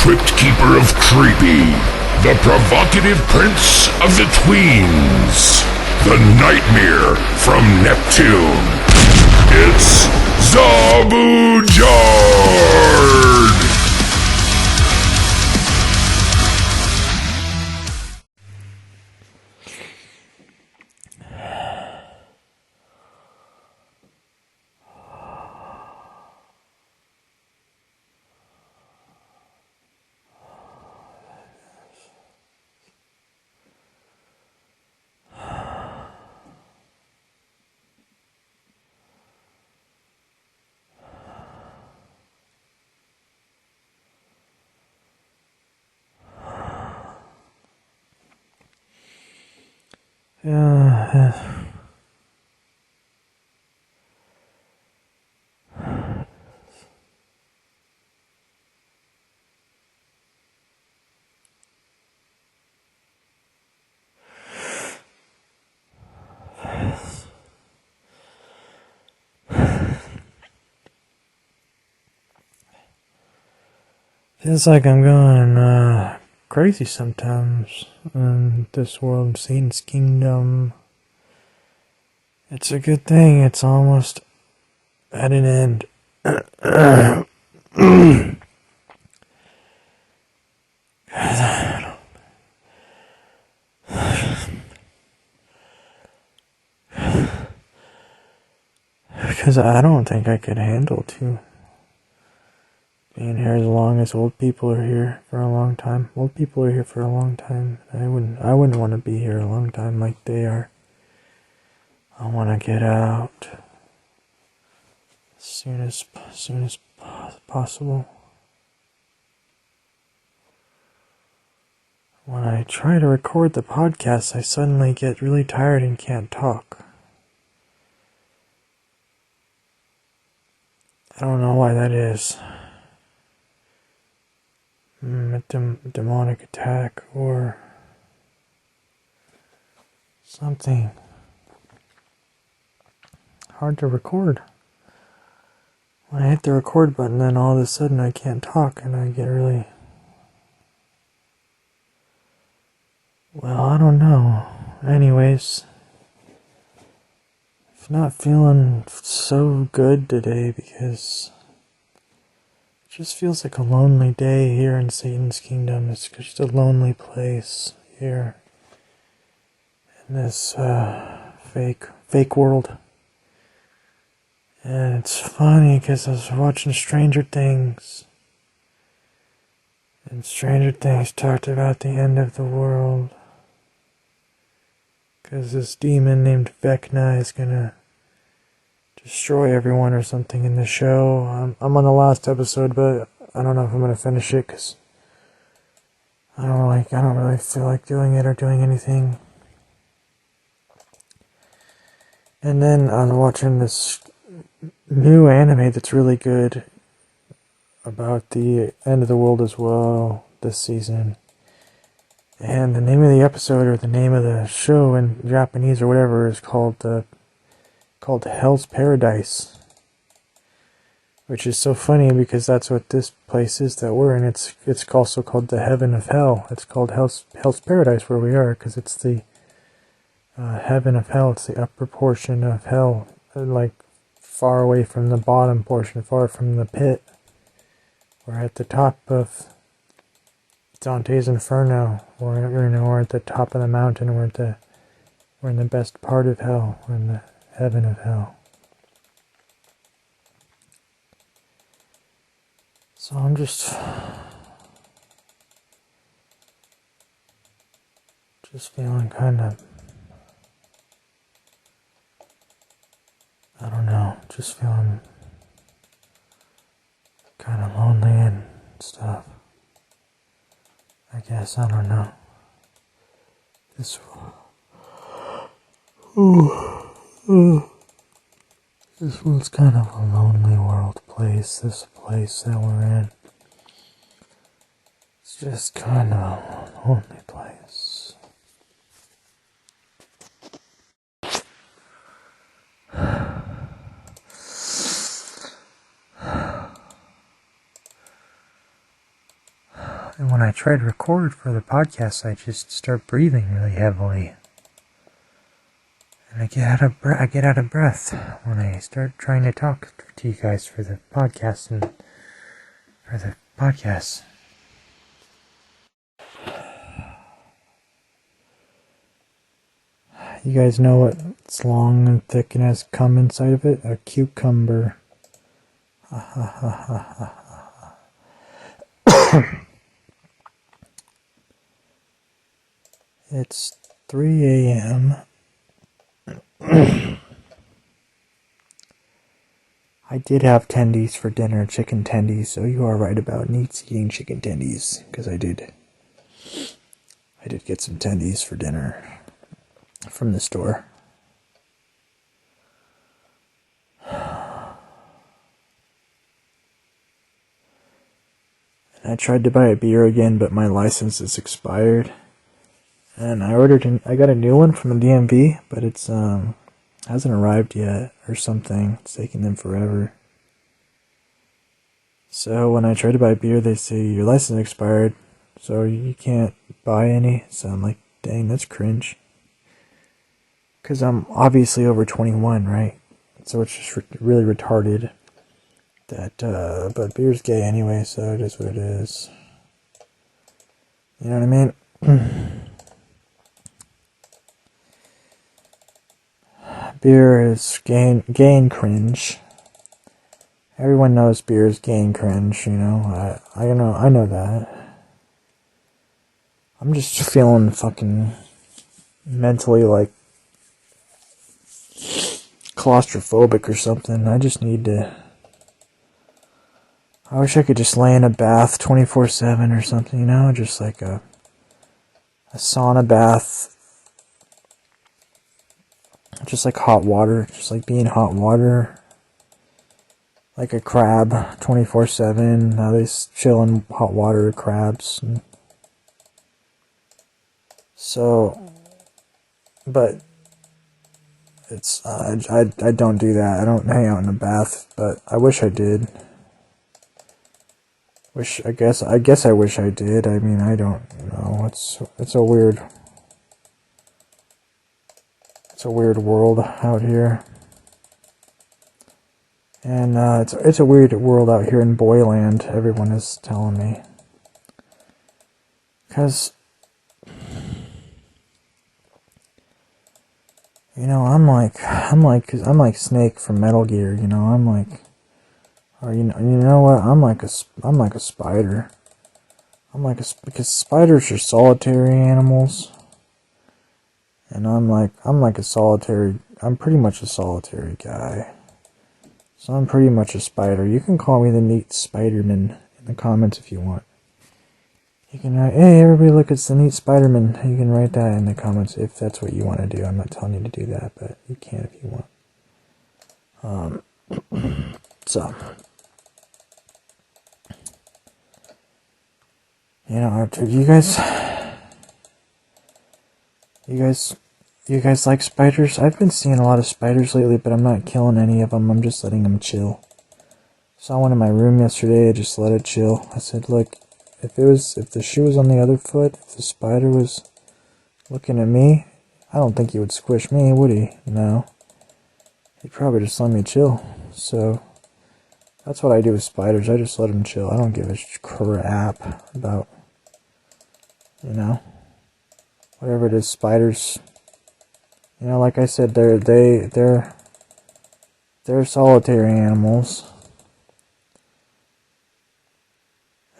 Crypt Keeper of Creepy, the provocative prince of the tweens, the nightmare from Neptune. It's Zabujard! Feels like I'm going crazy sometimes in this world of Satan's kingdom. It's a good thing it's almost at an end. Because I don't think I could handle being here as long as old people are here for a long time. Old people are here for a long time. I wouldn't want to be here a long time like they are. I want to get out as soon as possible. When I try to record the podcast, I suddenly get really tired and can't talk. I don't know why that is. A demonic attack or something. Hard to record. When I hit the record button, then all of a sudden I can't talk and I get really... Well, I don't know. Anyways, I'm not feeling so good today because it just feels like a lonely day here in Satan's kingdom. It's just a lonely place here in this fake world. And it's funny because I was watching Stranger Things, and Stranger Things talked about the end of the world. Because this demon named Vecna is gonna destroy everyone or something in the show. I'm on the last episode, but I don't know if I'm gonna finish it because I don't really feel like doing it or doing anything. And then I'm watching this new anime that's really good about the end of the world as well this season. And the name of the episode or the name of the show in Japanese or whatever is called Hell's Paradise. Which is so funny because that's what this place is that we're in. It's also called the Heaven of Hell. It's called Hell's Paradise where we are because it's the Heaven of Hell. It's the upper portion of hell, like far away from the bottom portion, far from the pit. We're at the top of Dante's Inferno. We're at the top of the mountain. We're in the best part of hell. We're in the Heaven of Hell. So I'm just feeling kind of, I don't know, just feeling kind of lonely and stuff. I guess, I don't know. This one's kind of a lonely world place, this place that we're in. It's just kind of a lonely place. And when I try to record for the podcast, I just start breathing really heavily. And I get out of breath when I start trying to talk to you guys for the podcast and for the podcast. You guys know what's long and thick and has cum inside of it? A cucumber. It's 3 a.m. I did have tendies for dinner, chicken tendies, so you are right about NEET's eating chicken tendies, because I did get some tendies for dinner from the store. And I tried to buy a beer again, but my license is expired. And I got a new one from the DMV, but it's hasn't arrived yet or something. It's taking them forever. So when I try to buy beer, they say your license expired, so you can't buy any. So I'm like, dang, that's cringe. Because I'm obviously over 21, right? So it's just really retarded. But beer's gay anyway, so it is what it is. You know what I mean? Beer is gay and cringe. Everyone knows beer is gay and cringe, you know. I know that. I'm just feeling fucking mentally like claustrophobic or something. I just need to. I wish I could just lay in a bath 24/7 or something, you know, just like a sauna bath. Just like hot water, just like being hot water. Like a crab 24/7. Now they chill in hot water, crabs. So, but it's I don't do that. I don't hang out in a bath, but I wish I did. I guess I wish I did. I mean, I don't know. It's a weird world out here. And it's a weird world out here in Boyland, everyone is telling me. Cause you know, I'm like Snake from Metal Gear, you know, I'm like, or you know what, I'm like a spider. Because spiders are solitary animals. And I'm pretty much a solitary guy. So I'm pretty much a spider. You can call me the neat Spider-Man in the comments if you want. You can write, hey everybody look, it's the neat Spider-Man. You can write that in the comments if that's what you want to do. I'm not telling you to do that, but you can if you want. So, you know, you guys like spiders? I've been seeing a lot of spiders lately, but I'm not killing any of them. I'm just letting them chill. Saw one in my room yesterday. I just let it chill. I said, look, if the shoe was on the other foot, if the spider was looking at me, I don't think he would squish me, would he? No. He'd probably just let me chill. So that's what I do with spiders. I just let them chill. I don't give a crap about, you know, whatever it is. Spiders, you know, like I said, they're solitary animals.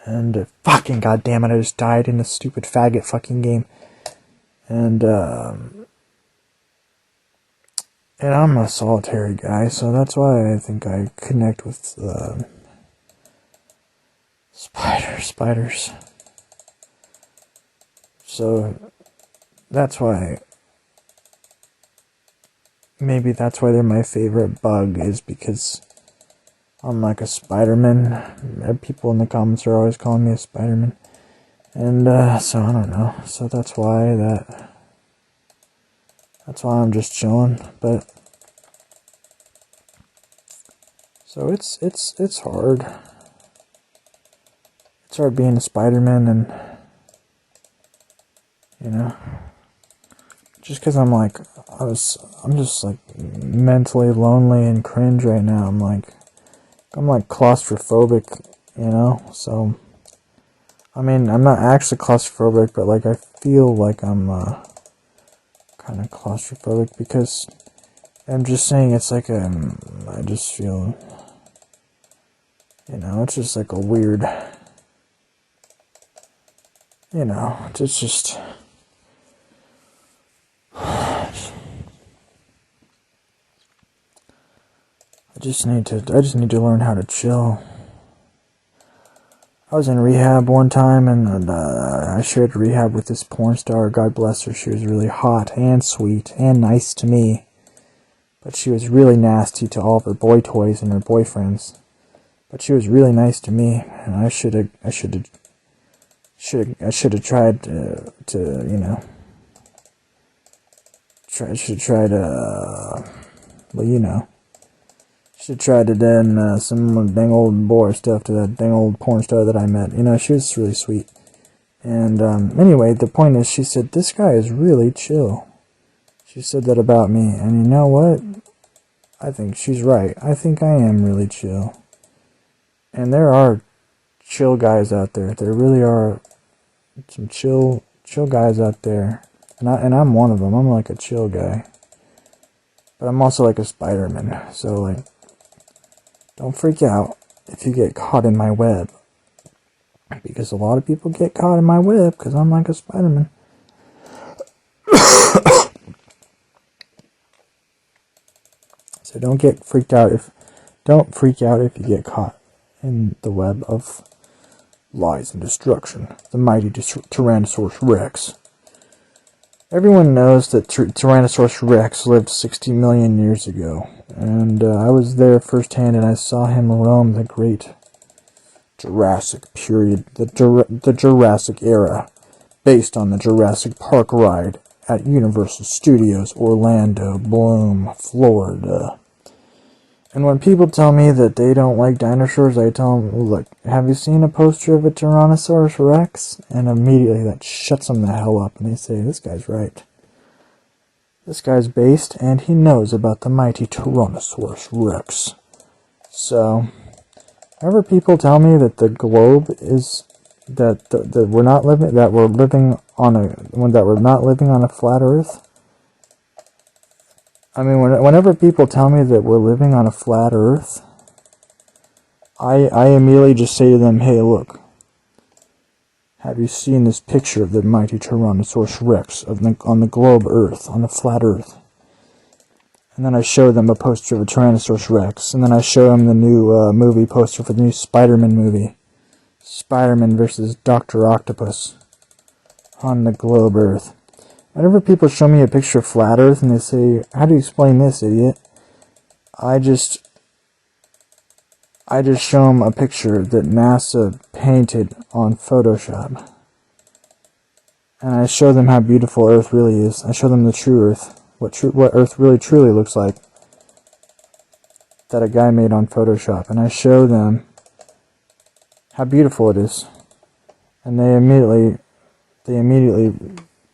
And fucking goddamn it, I just died in a stupid faggot fucking game. And I'm a solitary guy, so that's why I think I connect with spiders. So that's why, maybe that's why they're my favorite bug, is because I'm like a Spider-Man. People in the comments are always calling me a Spider-Man. And so I don't know. So that's why I'm just chilling. But so it's hard. it's hard being a Spider-Man, and just because I'm just like mentally lonely and cringe right now. I'm like claustrophobic, so I mean, I'm not actually claustrophobic, but like I feel like I'm kind of claustrophobic, because I'm just saying it's like I just feel, it's just like a weird, it's just, I just need to learn how to chill. I was in rehab one time, and I shared rehab with this porn star. God bless her. She was really hot and sweet and nice to me, but she was really nasty to all of her boy toys and her boyfriends. But she was really nice to me, and I should have tried to should try to done some dang old boy stuff to that dang old porn star that I met. She was really sweet. And anyway, the point is, she said, this guy is really chill. She said that about me. And you know what? I think she's right. I think I am really chill. And there are chill guys out there. There really are some chill guys out there. And I'm one of them. I'm like a chill guy. But I'm also like a Spider-Man. So like, don't freak out if you get caught in my web. Because a lot of people get caught in my web because I'm like a Spider-Man. So don't freak out if you get caught in the web of lies and destruction. The mighty Tyrannosaurus Rex. Everyone knows that Tyrannosaurus Rex lived 60 million years ago, and I was there firsthand, and I saw him roam the great Jurassic period, the Jurassic era, based on the Jurassic Park ride at Universal Studios Orlando, Bloom, Florida. And when people tell me that they don't like dinosaurs, I tell them, look, have you seen a poster of a Tyrannosaurus Rex? And immediately that shuts them the hell up, and they say, this guy's right. This guy's based, and he knows about the mighty Tyrannosaurus Rex. So, whenever people tell me that the globe is, that we're not living on a flat Earth, I mean, whenever people tell me that we're living on a flat Earth, I immediately just say to them, hey, look, have you seen this picture of the mighty Tyrannosaurus Rex on the globe Earth, on the flat Earth? And then I show them a poster of a Tyrannosaurus Rex, and then I show them the new movie poster for the new Spider-Man movie, Spider-Man versus Dr. Octopus, on the globe Earth. Whenever people show me a picture of flat Earth and they say, how do you explain this, idiot? I just show them a picture that NASA painted on Photoshop. And I show them how beautiful Earth really is. I show them the true Earth, what Earth really truly looks like, that a guy made on Photoshop. And I show them how beautiful it is. And they immediately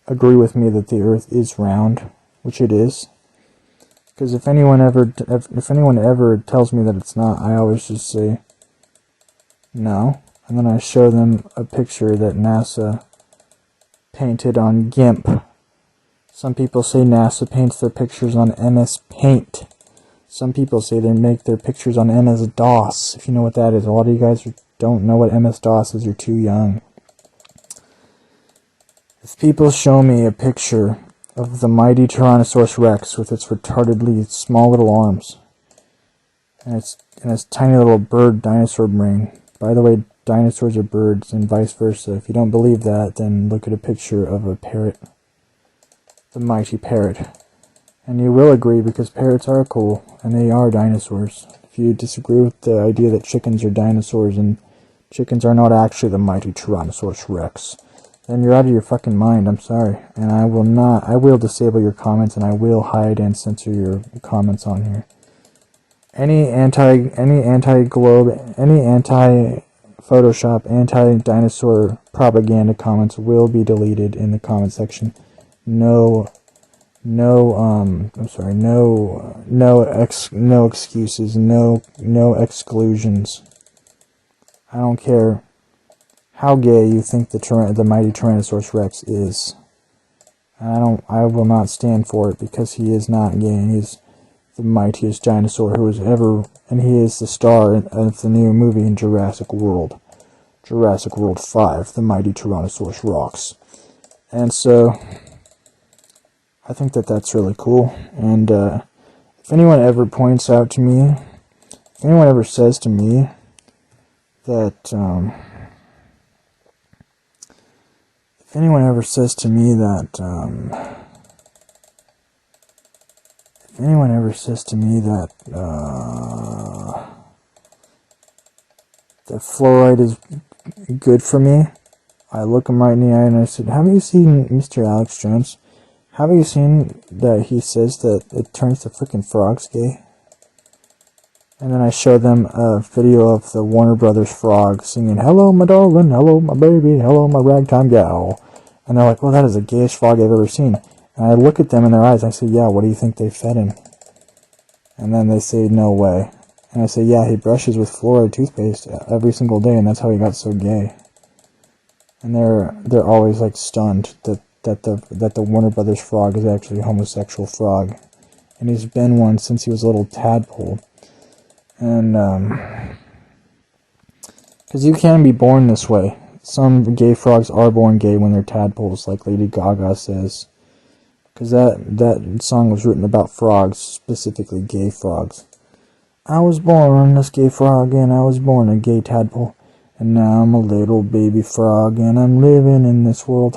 agree with me that the Earth is round, which it is. Because if anyone ever tells me that it's not, I always just say no, and then I show them a picture that NASA painted on GIMP. Some people say NASA paints their pictures on MS Paint. Some people say they make their pictures on MS-DOS, if you know what that is. A lot of you guys don't know what MS-DOS is, you're too young. If people show me a picture of the mighty Tyrannosaurus Rex with its retardedly small little arms and its tiny little bird dinosaur brain. By the way, dinosaurs are birds and vice versa. If you don't believe that, then look at a picture of a parrot. The mighty parrot. And you will agree, because parrots are cool and they are dinosaurs. If you disagree with the idea that chickens are dinosaurs and chickens are not actually the mighty Tyrannosaurus Rex, then you're out of your fucking mind. I'm sorry. And I will disable your comments, and I will hide and censor your comments on here. Any anti-globe, any Photoshop anti-dinosaur propaganda comments will be deleted in the comment section. No excuses, no exclusions. I don't care how gay you think the mighty Tyrannosaurus Rex is. I will not stand for it, because he is not gay, and he's the mightiest dinosaur who has ever, and he is the star of the new movie in Jurassic World. Jurassic World 5, the mighty Tyrannosaurus rocks. And so, I think that that's really cool. And if anyone ever points out to me, if anyone ever says to me that, if anyone ever says to me that that fluoride is good for me, I look him right in the eye and I said, have you seen Mr. Alex Jones? Have you seen that he says that it turns the freaking frogs gay? And then I show them a video of the Warner Brothers frog singing, hello my darling, hello my baby, hello my ragtime gal. And they're like, well, that is the gayest frog I've ever seen. And I look at them in their eyes and I say, yeah, what do you think they fed him? And then they say, no way. And I say, yeah, he brushes with fluoride toothpaste every single day, and that's how he got so gay. And they're always like stunned that the Warner Brothers frog is actually a homosexual frog, and he's been one since he was a little tadpole. And because you can be born this way. Some gay frogs are born gay when they're tadpoles, like Lady Gaga says. Because that song was written about frogs, specifically gay frogs. I was born a gay frog, and I was born a gay tadpole, and now I'm a little baby frog, and I'm living in this world.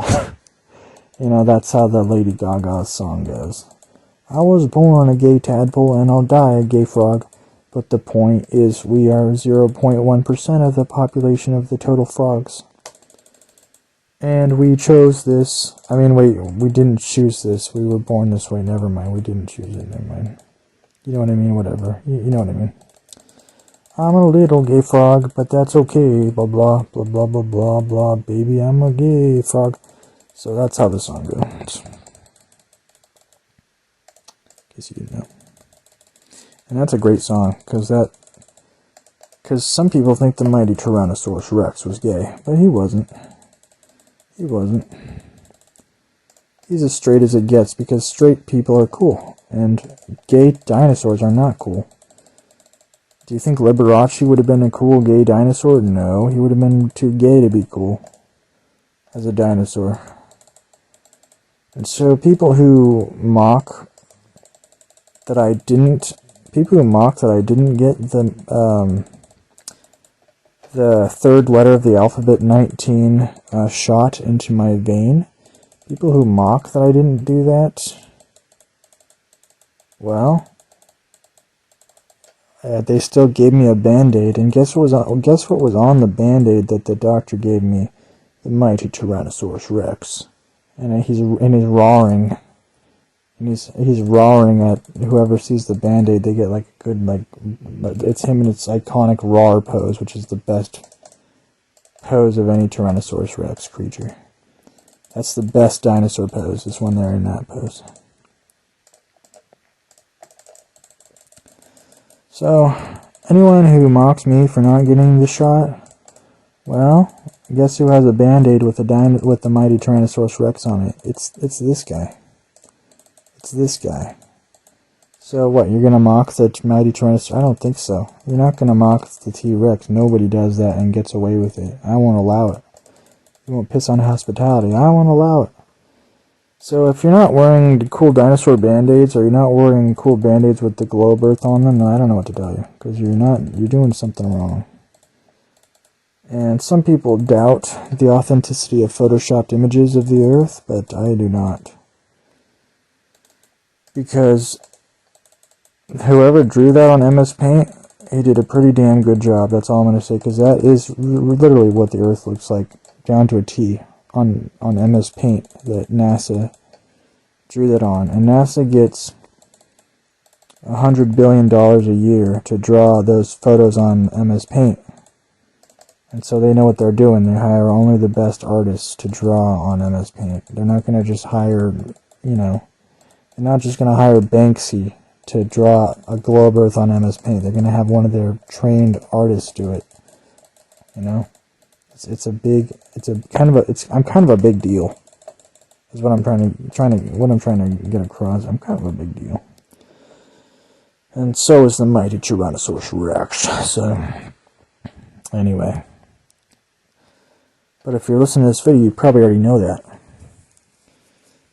You know, that's how the Lady Gaga song goes. I was born a gay tadpole, and I'll die a gay frog. But the point is, we are 0.1% of the population of the total frogs. And we chose this. I mean, wait, we didn't choose this. We were born this way. Never mind. We didn't choose it. Never mind. You know what I mean? Whatever. You know what I mean. I'm a little gay frog, but that's okay. Blah, blah, blah, blah, blah, blah, blah. Baby, I'm a gay frog. So that's how the song goes. In case you didn't know. And that's a great song, because some people think the mighty Tyrannosaurus Rex was gay, but he wasn't. He wasn't. He's as straight as it gets, because straight people are cool, and gay dinosaurs are not cool. Do you think Liberace would have been a cool gay dinosaur? No, he would have been too gay to be cool as a dinosaur. And so people who mock that I didn't get the third letter of the alphabet 19 shot into my vein, people who mock that I didn't do that, well, they still gave me a Band-Aid, and guess what was on the Band-Aid that the doctor gave me? The mighty Tyrannosaurus Rex. And he's roaring. And he's roaring at whoever sees the Band-Aid. They get like a good, it's him in its iconic roar pose, which is the best pose of any Tyrannosaurus Rex creature. That's the best dinosaur pose, is when they're in that pose. So, anyone who mocks me for not getting the shot, well, guess who has a Band-Aid with the mighty Tyrannosaurus Rex on it? It's this guy. It's this guy. So what, you're going to mock the mighty Tyrannosaurus? I don't think so. You're not going to mock the T-Rex. Nobody does that and gets away with it. I won't allow it. You won't piss on hospitality. I won't allow it. So if you're not wearing the cool dinosaur Band-Aids, or you're not wearing cool Band-Aids with the globe earth on them, I don't know what to tell you. Because you're doing something wrong. And some people doubt the authenticity of photoshopped images of the earth, but I do not. Because whoever drew that on MS Paint, he did a pretty damn good job. That's all I'm going to say, because that is literally what the earth looks like, down to a T, on MS Paint that NASA drew that on. And NASA gets $100 billion a year to draw those photos on MS Paint. And so they know what they're doing. They hire only the best artists to draw on MS Paint. They're not going to just hire, they're not just going to hire Banksy to draw a globe earth on MS Paint. They're going to have one of their trained artists do it. I'm kind of a big deal. Is what I'm trying to get across. I'm kind of a big deal. And so is the mighty Tyrannosaurus Rex. So, anyway. But if you're listening to this video, you probably already know that.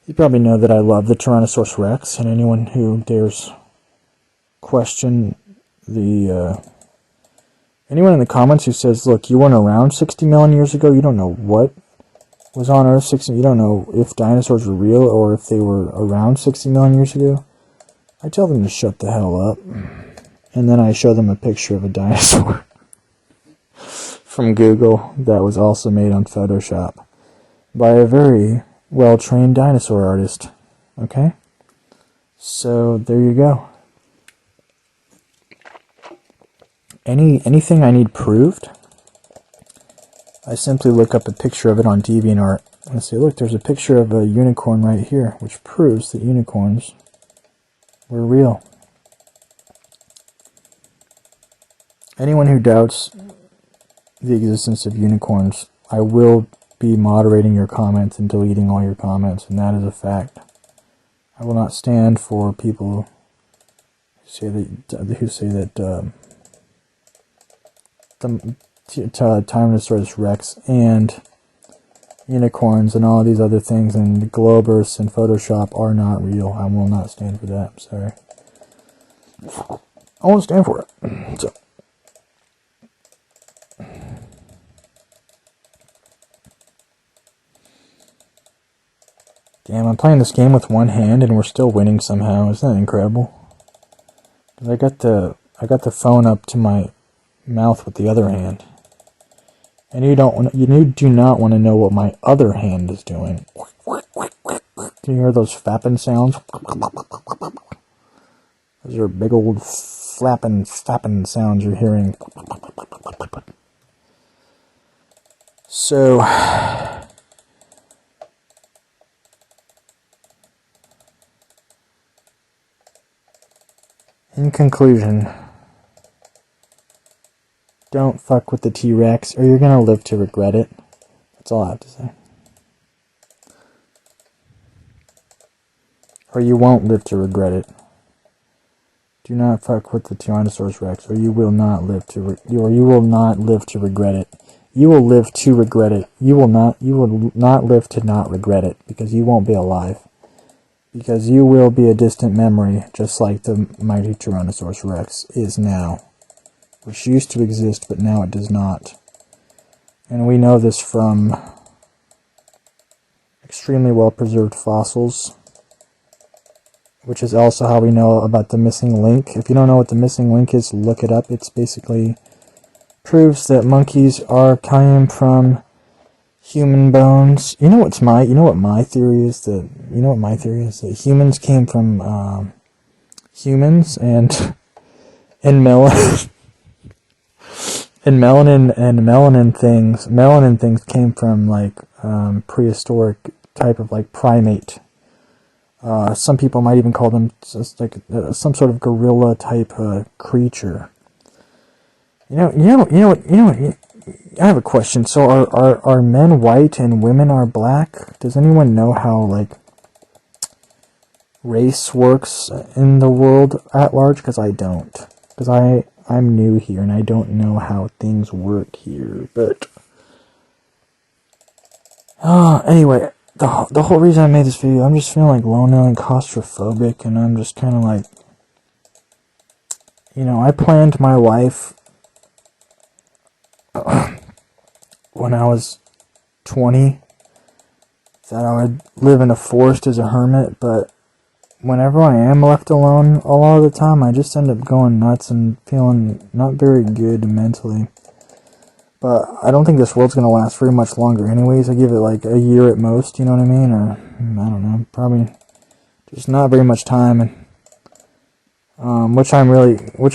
You probably know that I love the Tyrannosaurus Rex, and anyone who dares question the... anyone in the comments who says, look, you weren't around 60 million years ago, you don't know what was on Earth 60... You don't know if dinosaurs were real or if they were around 60 million years ago. I tell them to shut the hell up. And then I show them a picture of a dinosaur from Google that was also made on Photoshop by a very well-trained dinosaur artist. Okay? So, there you go. Anything I need proved, I simply look up a picture of it on DeviantArt and say, look, there's a picture of a unicorn right here, which proves that unicorns were real. Anyone who doubts the existence of unicorns, I will be moderating your comments and deleting all your comments, and that is a fact. I will not stand for people who say that the Tyrannosaurus Rex and unicorns and all these other things and globe earths and Photoshop are not real. I will not stand for that. I'm sorry. I won't stand for it. So. Damn, I'm playing this game with one hand and we're still winning somehow. Isn't that incredible? I got the phone up to my mouth with the other hand. And you do not want to know what my other hand is doing. Can you hear those fapping sounds? Those are big old fapping sounds you're hearing. So, in conclusion, don't fuck with the T-Rex, or you're gonna live to regret it. That's all I have to say. Or you won't live to regret it. Do not fuck with the Tyrannosaurus Rex, or you will not live to regret it. You will live to regret it. You will not live to not regret it, because you won't be alive. Because you will be a distant memory, just like the mighty Tyrannosaurus Rex is now. Which used to exist, but now it does not. And we know this from extremely well-preserved fossils, which is also how we know about the missing link. If you don't know what the missing link is, look it up. It's basically proves that monkeys came from human bones. You know what my theory is? That humans came from humans and melanin. And melanin things came from like prehistoric type of like primate. Some people might even call them just like some sort of gorilla type creature. You know. I have a question. So are men white and women are black? Does anyone know how like race works in the world at large? Because I don't. Because I'm new here and I don't know how things work here. But anyway, the whole reason I made this video, I'm just feeling like lonely and claustrophobic, and I'm just kind of like, I planned my life when I was 20 that I would live in a forest as a hermit, but whenever I am left alone a lot of the time, I just end up going nuts and feeling not very good mentally. But I don't think this world's going to last very much longer anyways. I give it like a year at most, you know what I mean? Or, I don't know, probably just not very much time. And which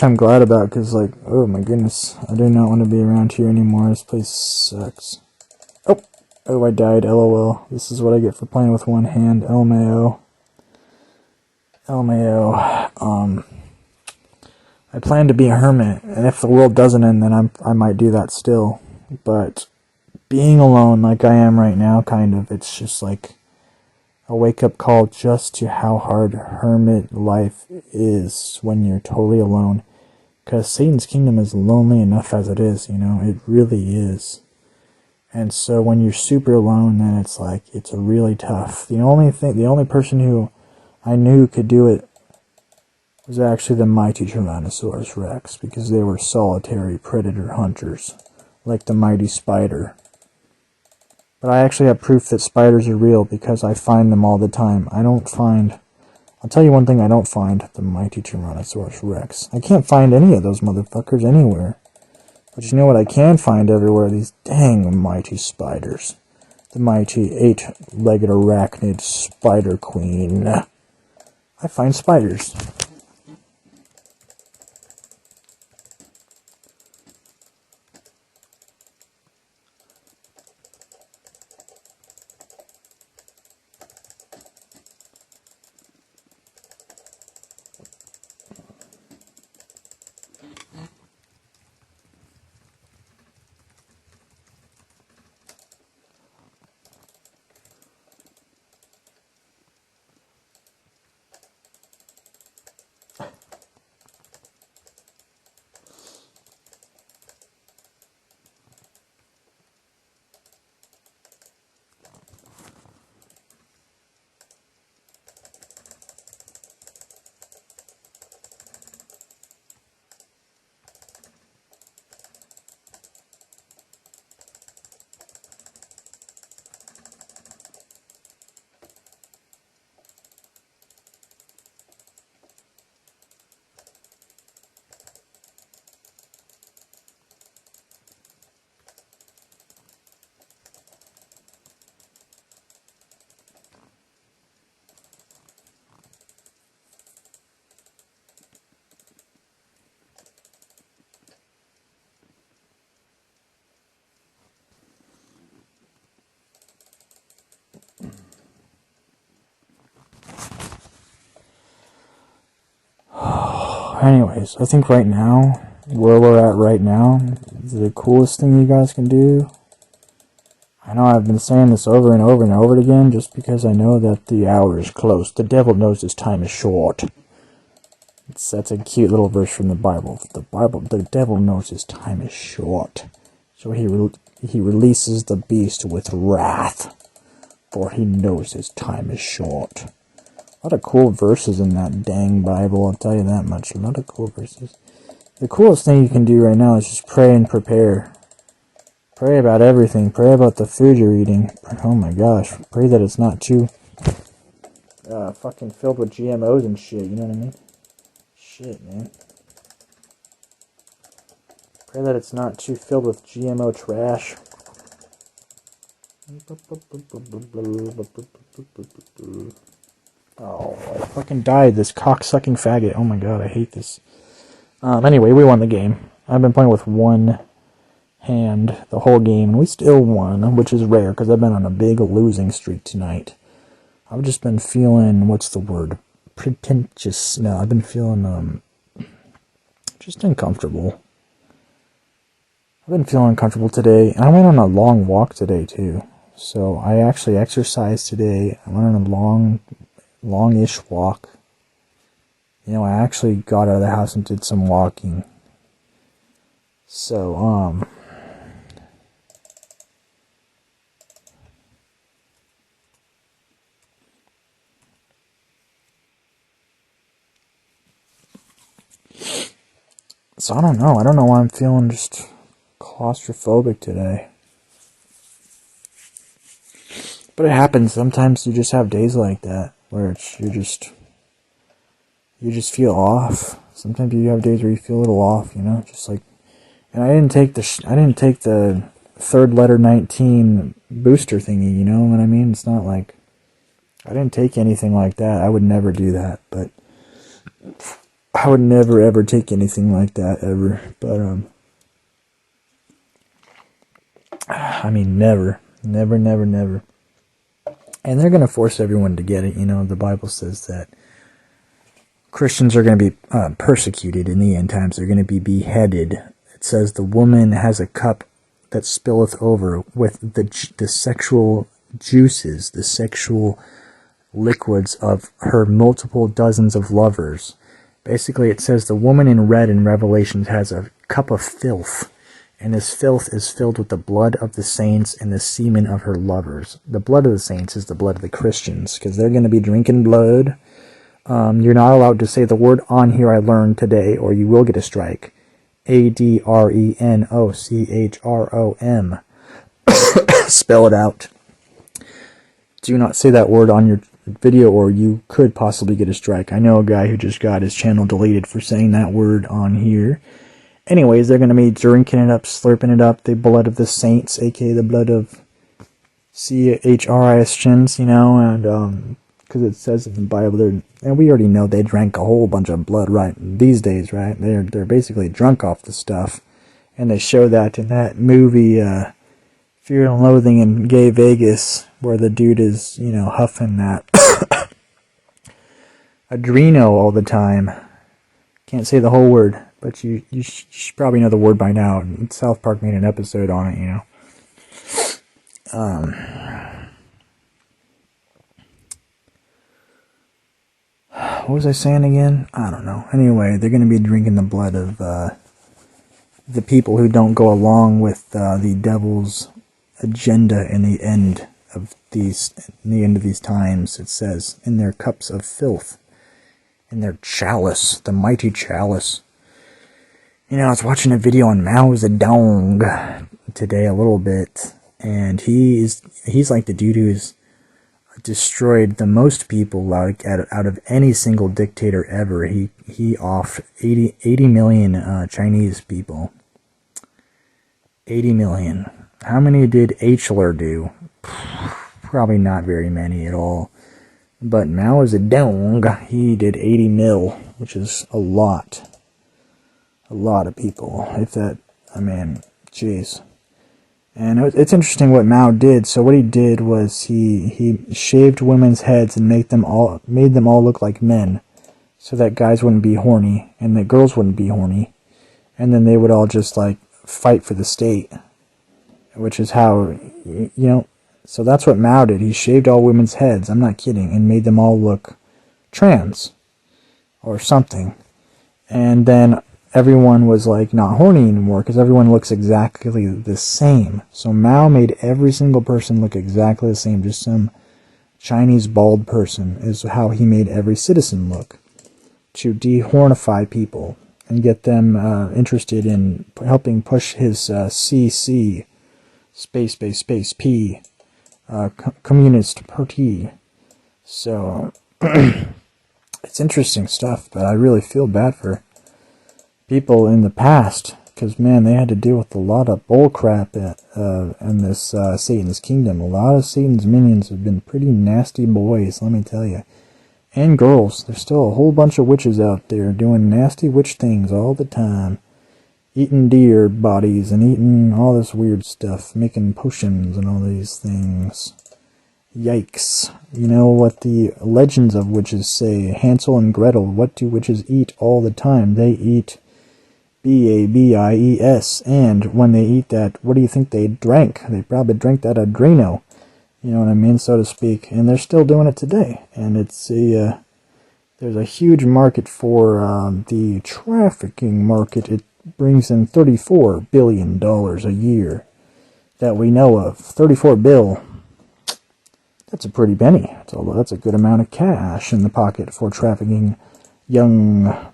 I'm glad about, because, like, oh my goodness, I do not want to be around here anymore. This place sucks. Oh, I died, lol. This is what I get for playing with one hand, LMAO. I plan to be a hermit, and if the world doesn't end, then I might do that still, but being alone like I am right now, kind of, it's just like a wake-up call just to how hard hermit life is when you're totally alone. Because Satan's kingdom is lonely enough as it is, you know? It really is. And so when you're super alone, then it's like, it's really tough. The only person who I knew could do it was actually the mighty Tyrannosaurus Rex, because they were solitary predator hunters, like the mighty spider. But I actually have proof that spiders are real, because I find them all the time. I'll tell you one thing I don't find, the mighty Tyrannosaurus Rex. I can't find any of those motherfuckers anywhere. But you know what I can find everywhere? These dang mighty spiders. The mighty 8-legged arachnid spider queen. I find spiders. Anyways, I think right now, where we're at right now, is the coolest thing you guys can do. I know I've been saying this over and over and over again, just because I know that the hour is close. The devil knows his time is short. That's a cute little verse from the Bible. The devil knows his time is short. So he releases the beast with wrath, for he knows his time is short. A lot of cool verses in that dang Bible, I'll tell you that much. A lot of cool verses. The coolest thing you can do right now is just pray and prepare. Pray about everything. Pray about the food you're eating. Oh my gosh. Pray that it's not too fucking filled with GMOs and shit, you know what I mean? Shit, man. Pray that it's not too filled with GMO trash. Oh, I fucking died, this cock-sucking faggot. Oh my god, I hate this. Anyway, we won the game. I've been playing with one hand the whole game, and we still won, which is rare, because I've been on a big losing streak tonight. I've just been feeling, what's the word? Pretentious. No, I've been feeling, just uncomfortable. I've been feeling uncomfortable today. I went on a long walk today, too. So, I actually exercised today. I went on a longish walk. You know, I actually got out of the house and did some walking. So, I don't know. I don't know why I'm feeling just claustrophobic today. But it happens. Sometimes you just have days like that where you just feel off. Sometimes you have days where you feel a little off, you know, just like. And I didn't take the third letter 19 booster thingy, you know what I mean? It's not like, I didn't take anything like that. I would never do that, but I would never ever take anything like that ever. But I mean, never. And they're going to force everyone to get it. You know, the Bible says that Christians are going to be persecuted in the end times. They're going to be beheaded. It says the woman has a cup that spilleth over with the sexual juices, the sexual liquids of her multiple dozens of lovers. Basically, it says the woman in red in Revelations has a cup of filth, and this filth is filled with the blood of the saints and the semen of her lovers. The blood of the saints is the blood of the Christians, because they're going to be drinking blood. You're not allowed to say the word on here I learned today, or you will get a strike. ADRENOCHROM. Spell it out. Do not say that word on your video, or you could possibly get a strike. I know a guy who just got his channel deleted for saying that word on here. Anyways, they're going to be drinking it up, slurping it up, the blood of the saints, aka the blood of CHRIStians, you know, and because it says in the Bible, and we already know they drank a whole bunch of blood right these days, right? They're basically drunk off the stuff, and they show that in that movie, Fear and Loathing in Gay Vegas, where the dude is, you know, huffing that Adreno all the time. Can't say the whole word, but you should probably know the word by now. South Park made an episode on it, you know. What was I saying again? I don't know. Anyway, they're going to be drinking the blood of the people who don't go along with the devil's agenda in the end of these times. It says in their cups of filth, in their chalice, the mighty chalice. You know, I was watching a video on Mao Zedong today a little bit, and he's like the dude who's destroyed the most people like out of any single dictator ever. He offed 80 million Chinese people. 80 million. How many did Hitler do? Probably not very many at all. But Mao Zedong, he did 80 mil, which is a lot. A lot of people. If that, I mean, jeez. And it's interesting what Mao did. So what he did was he shaved women's heads and made them all look like men, so that guys wouldn't be horny and that girls wouldn't be horny, and then they would all just like fight for the state, which is how, you know. So that's what Mao did. He shaved all women's heads. I'm not kidding, and made them all look trans or something, and then everyone was like not horny anymore because everyone looks exactly the same. So Mao made every single person look exactly the same. Just some Chinese bald person is how he made every citizen look, to dehornify people and get them interested in helping push his CC space P Communist Party. So it's interesting stuff, but I really feel bad for people in the past, because man, they had to deal with a lot of bullcrap in this Satan's kingdom. A lot of Satan's minions have been pretty nasty boys, let me tell you. And girls. There's still a whole bunch of witches out there doing nasty witch things all the time. Eating deer bodies and eating all this weird stuff, making potions and all these things. Yikes. You know what the legends of witches say? Hansel and Gretel, what do witches eat all the time? They eat BABIES, and when they eat that, what do you think they drank? They probably drank that Adreno, you know what I mean, so to speak, and they're still doing it today. And it's there's a huge market for the trafficking market. It brings in $34 billion a year that we know of. 34 bill. That's a pretty penny. That's a good amount of cash in the pocket for trafficking young.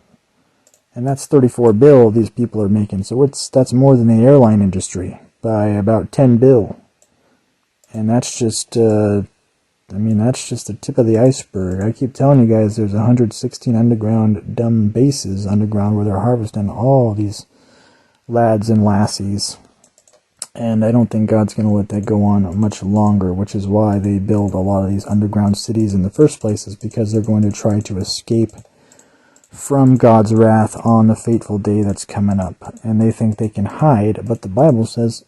And that's 34 bill these people are making. So that's more than the airline industry by about 10 bill. And that's just, that's just the tip of the iceberg. I keep telling you guys there's 116 underground dumb bases underground where they're harvesting all these lads and lassies. And I don't think God's going to let that go on much longer, which is why they build a lot of these underground cities in the first place, is because they're going to try to escape from God's wrath on the fateful day that's coming up. And they think they can hide, but the Bible says,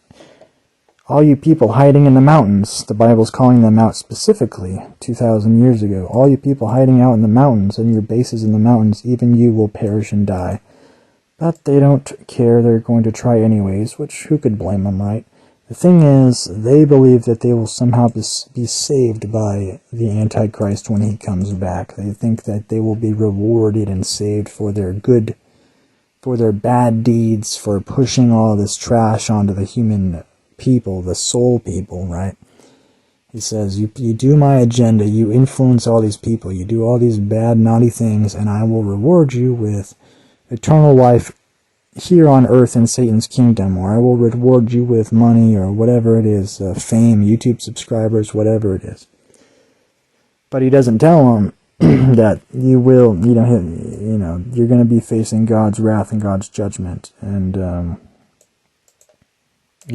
all you people hiding in the mountains, the Bible's calling them out specifically 2,000 years ago. All you people hiding out in the mountains and your bases in the mountains, even you will perish and die. But they don't care, they're going to try anyways, which who could blame them, right? The thing is, they believe that they will somehow be saved by the Antichrist when he comes back. They think that they will be rewarded and saved for their bad deeds, for pushing all this trash onto the human people, the soul people, right? He says, you do my agenda, you influence all these people, you do all these bad, naughty things, and I will reward you with eternal life here on earth in Satan's kingdom, or I will reward you with money, or whatever it is, fame, YouTube subscribers, whatever it is. But he doesn't tell them that you will, you're going to be facing God's wrath and God's judgment, and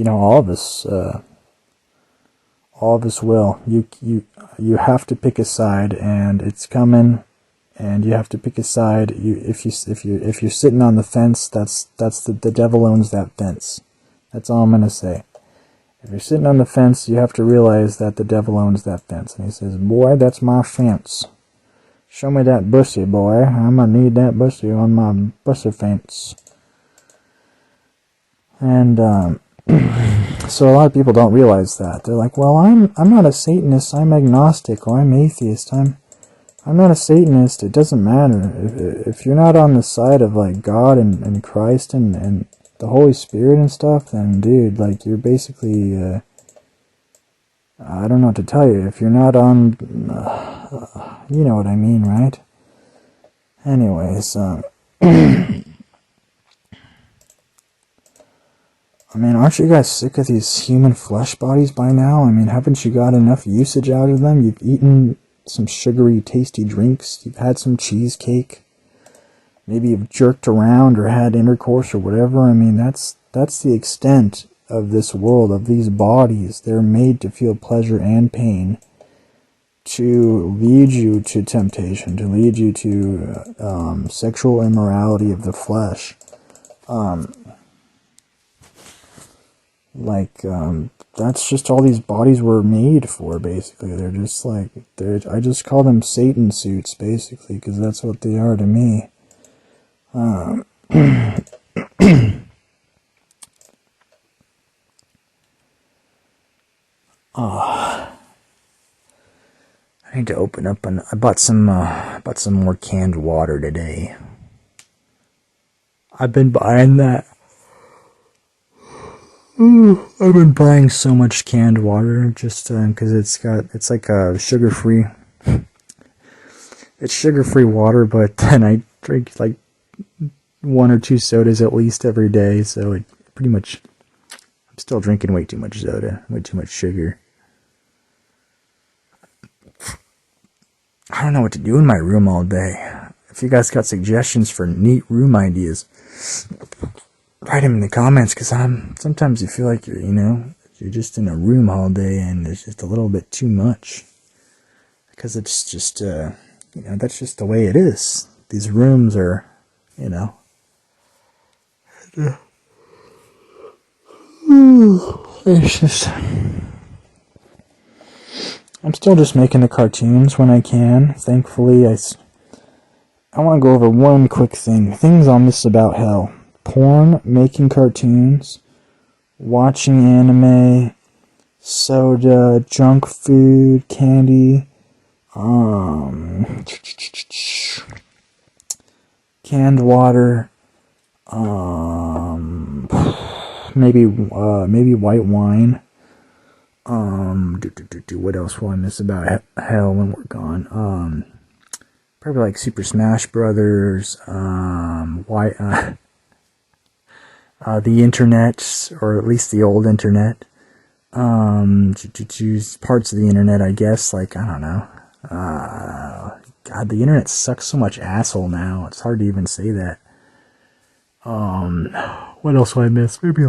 all of us will. You have to pick a side, and it's coming. And you have to pick a side. If you're sitting on the fence, that's the devil owns that fence. That's all I'm gonna say. If you're sitting on the fence, you have to realize that the devil owns that fence. And he says, "Boy, that's my fence. Show me that bussy, boy. I'm gonna need that bussy on my bussy fence." And so a lot of people don't realize that. They're like, "Well, I'm not a Satanist. I'm agnostic, or I'm atheist. I'm not a Satanist." It doesn't matter. If you're not on the side of like God and Christ and the Holy Spirit and stuff, then dude, like you're basically, I don't know what to tell you. If you're not on, you know what I mean, right? Anyways, I mean, aren't you guys sick of these human flesh bodies by now? I mean, haven't you got enough usage out of them? You've eaten some sugary, tasty drinks. You've had some cheesecake. Maybe you've jerked around or had intercourse or whatever. I mean, that's the extent of this world, of these bodies. They're made to feel pleasure and pain, to lead you to temptation, to lead you to sexual immorality of the flesh. That's just all these bodies were made for, basically. They're just like, I just call them Satan suits, basically, because that's what they are to me. I need to open up I bought some more canned water today. I've been buying that. I've been buying so much canned water just because it's like sugar-free. It's sugar-free water, but then I drink like 1 or 2 sodas at least every day, so it pretty much, I'm still drinking way too much soda, way too much sugar. I don't know what to do in my room all day. If you guys got suggestions for neat room ideas, write them in the comments, because sometimes you feel like you're just in a room all day and it's just a little bit too much, because it's just that's just the way it is. These rooms are it's just, I'm still just making the cartoons when I can. Thankfully, I want to go over one quick thing. Things I'll miss about hell. Porn, making cartoons, watching anime, soda, junk food, candy, canned water, maybe white wine. What else will I miss about hell when we're gone? Probably like Super Smash Brothers, the internet, or at least the old internet, to choose parts of the internet, I guess, like, I don't know, God, the internet sucks so much asshole now, it's hard to even say that. What else will I miss? Maybe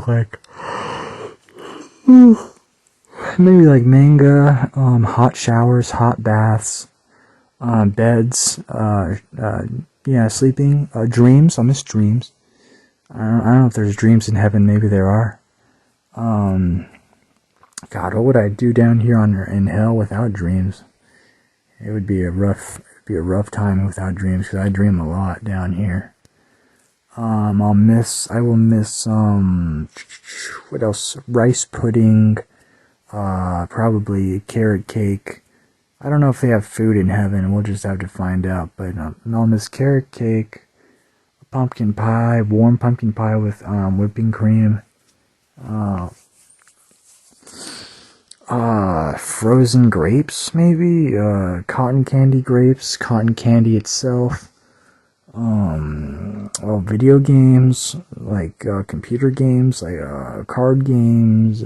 like manga, hot showers, hot baths, beds, Yeah, sleeping. Dreams. I'll miss dreams. I don't know if there's dreams in heaven. Maybe there are. God, what would I do down here in hell without dreams? It would be a rough time without dreams, because I dream a lot down here. I will miss, what else? Rice pudding, probably carrot cake. I don't know if they have food in heaven, we'll just have to find out, but I'll miss carrot cake, pumpkin pie, warm pumpkin pie with, whipping cream, frozen grapes, maybe, cotton candy grapes, cotton candy itself, video games, like, computer games, like, card games,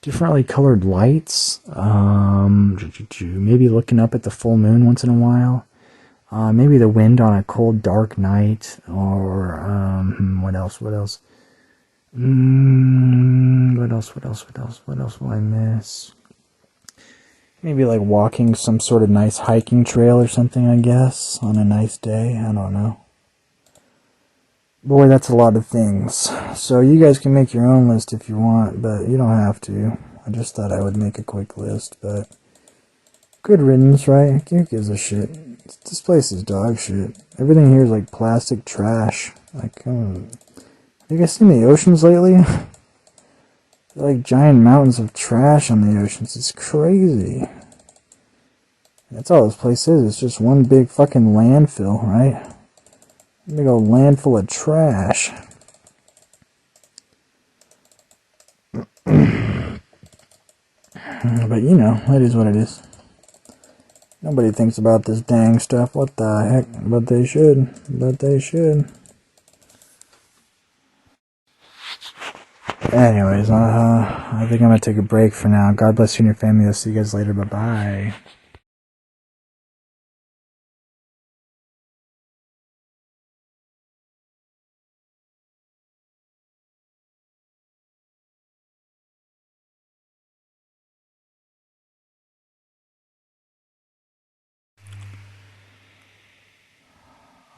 differently colored lights, maybe looking up at the full moon once in a while, maybe the wind on a cold, dark night, or, what else? What else will I miss? Maybe like walking some sort of nice hiking trail or something, I guess, on a nice day. I don't know. Boy, that's a lot of things. So you guys can make your own list if you want, but you don't have to. I just thought I would make a quick list, but good riddance, right? Who gives a shit? This place is dog shit. Everything here is like plastic trash. Like, have you guys seen the oceans lately? Like giant mountains of trash on the oceans. It's crazy. That's all this place is. It's just one big fucking landfill, right? Big old land full of trash. But you know, it is what it is. Nobody thinks about this dang stuff. What the heck? But they should. But they should. Anyways, I think I'm gonna take a break for now. God bless you and your family. I'll see you guys later. Bye-bye.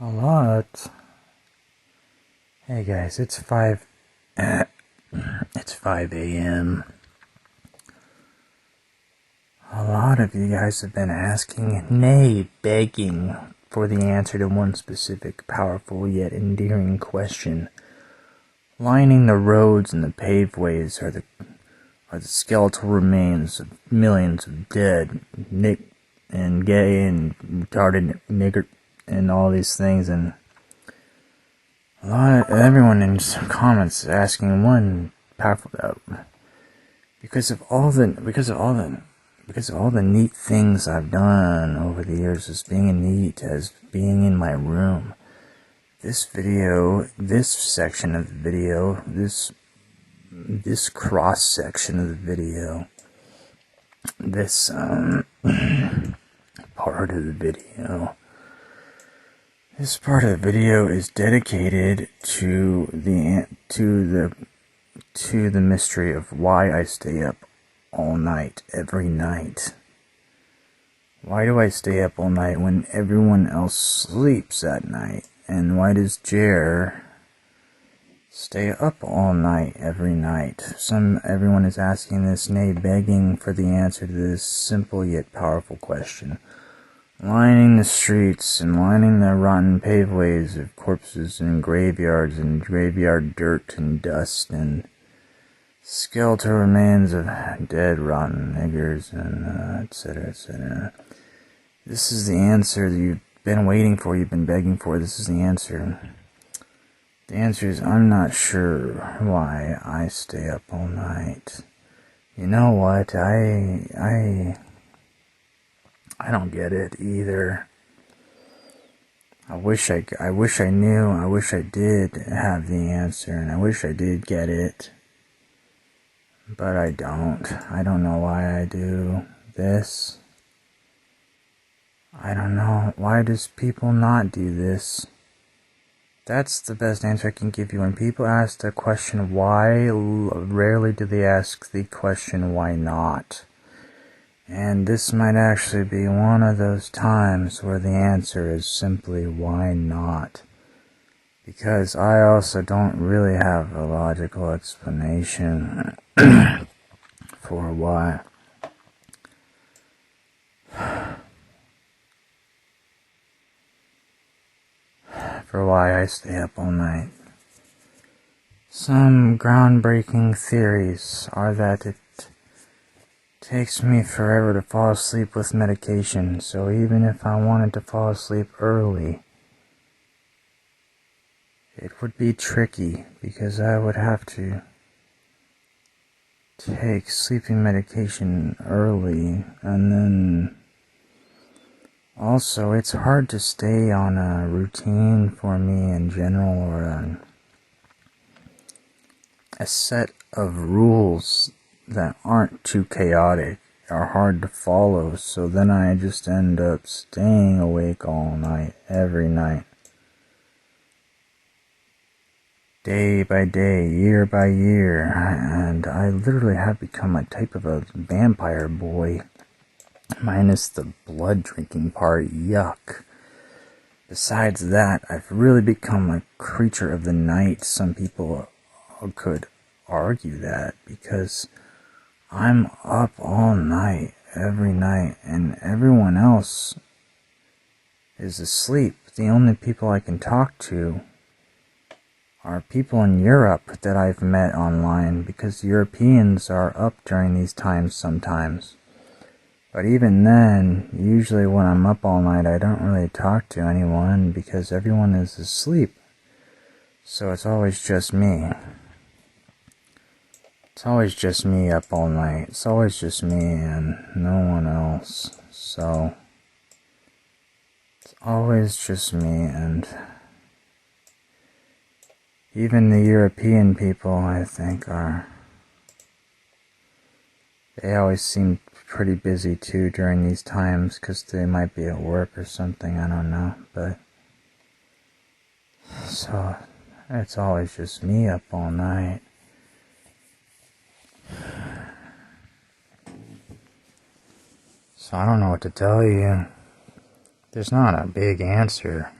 A lot. Hey guys, it's 5 a.m. A lot of you guys have been asking, nay, begging for the answer to one specific, powerful yet endearing question. Lining the roads and the paved ways are the skeletal remains of millions of dead, nick and gay and retarded nigger and all these things, and everyone in some comments asking one powerful because of all the neat things I've done over the years as being a NEET, as being in my room. This video, this section of the video, this cross section of the video, this part of the video. This part of the video is dedicated to the mystery of why I stay up all night, every night. Why do I stay up all night when everyone else sleeps at night? And why does Jer stay up all night, every night? Everyone is asking this, nay, begging for the answer to this simple yet powerful question. Lining the streets and lining the rotten paveways of corpses and graveyards and graveyard dirt and dust and skeletal remains of dead, rotten niggers and etc., etc. This is the answer that you've been waiting for, you've been begging for. This is the answer. The answer is, I'm not sure why I stay up all night. You know what? I don't get it either. I wish I knew. I wish I did have the answer, and I wish I did get it. But I don't. I don't know why I do this. I don't know. Why does people not do this? That's the best answer I can give you. When people ask the question why, rarely do they ask the question why not. And this might actually be one of those times where the answer is simply why not? Because I also don't really have a logical explanation for why. For why I stay up all night. Some groundbreaking theories are that it takes me forever to fall asleep with medication, so even if I wanted to fall asleep early, it would be tricky because I would have to take sleeping medication early, and then also it's hard to stay on a routine for me in general, or a set of rules that aren't too chaotic are hard to follow, so then I just end up staying awake all night, every night. Day by day, year by year, and I literally have become a type of a vampire boy, minus the blood drinking part, yuck. Besides that, I've really become a creature of the night. Some people could argue that, because I'm up all night, every night, and everyone else is asleep. The only people I can talk to are people in Europe that I've met online, because Europeans are up during these times sometimes. But even then, usually when I'm up all night, I don't really talk to anyone because everyone is asleep. So it's always just me. It's always just me up all night. It's always just me and no one else. So it's always just me, and even the European people, I think, they always seem pretty busy too during these times because they might be at work or something, I don't know. But so it's always just me up all night. So I don't know what to tell you. There's not a big answer.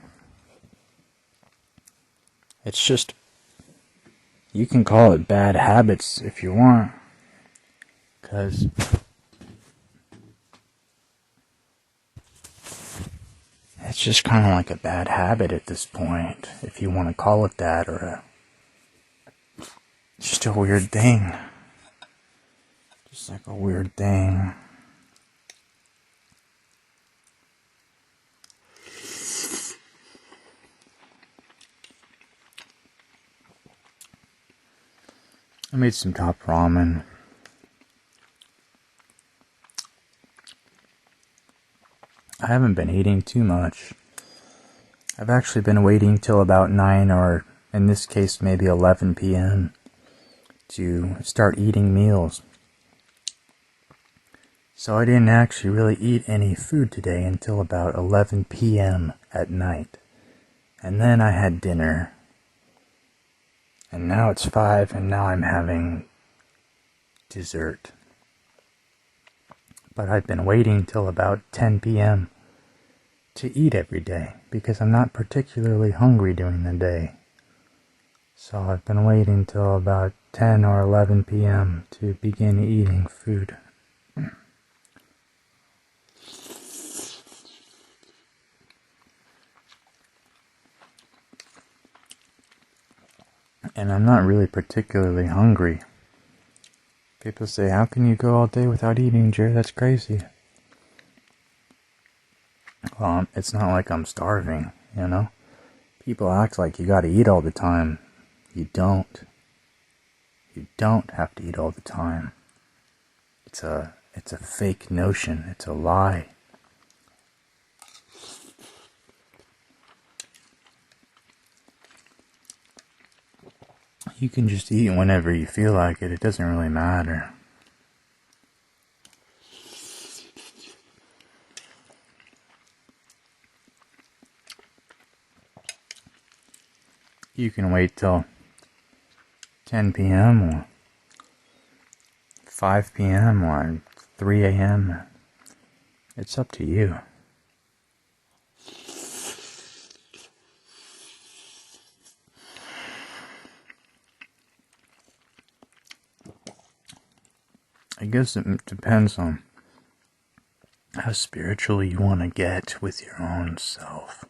It's just, you can call it bad habits if you want, because it's just kind of like a bad habit at this point, if you want to call it that, or just a weird thing. Just like a weird thing. I made some top ramen. I haven't been eating too much. I've actually been waiting till about 9, or in this case maybe 11 p.m. to start eating meals. So I didn't actually really eat any food today until about 11 p.m. at night. And then I had dinner. And now it's 5, and now I'm having dessert. But I've been waiting till about 10 p.m. to eat every day, because I'm not particularly hungry during the day. So I've been waiting till about 10 or 11 p.m. to begin eating food. And I'm not really particularly hungry. People say, how can you go all day without eating, Jerry? That's crazy. Well, it's not like I'm starving, you know? People act like you gotta eat all the time. You don't. You don't have to eat all the time. It's a fake notion. It's a lie. You can just eat whenever you feel like it. It doesn't really matter. You can wait till 10 p.m. or 5 p.m. or 3 a.m. It's up to you. I guess it depends on how spiritual you want to get with your own self.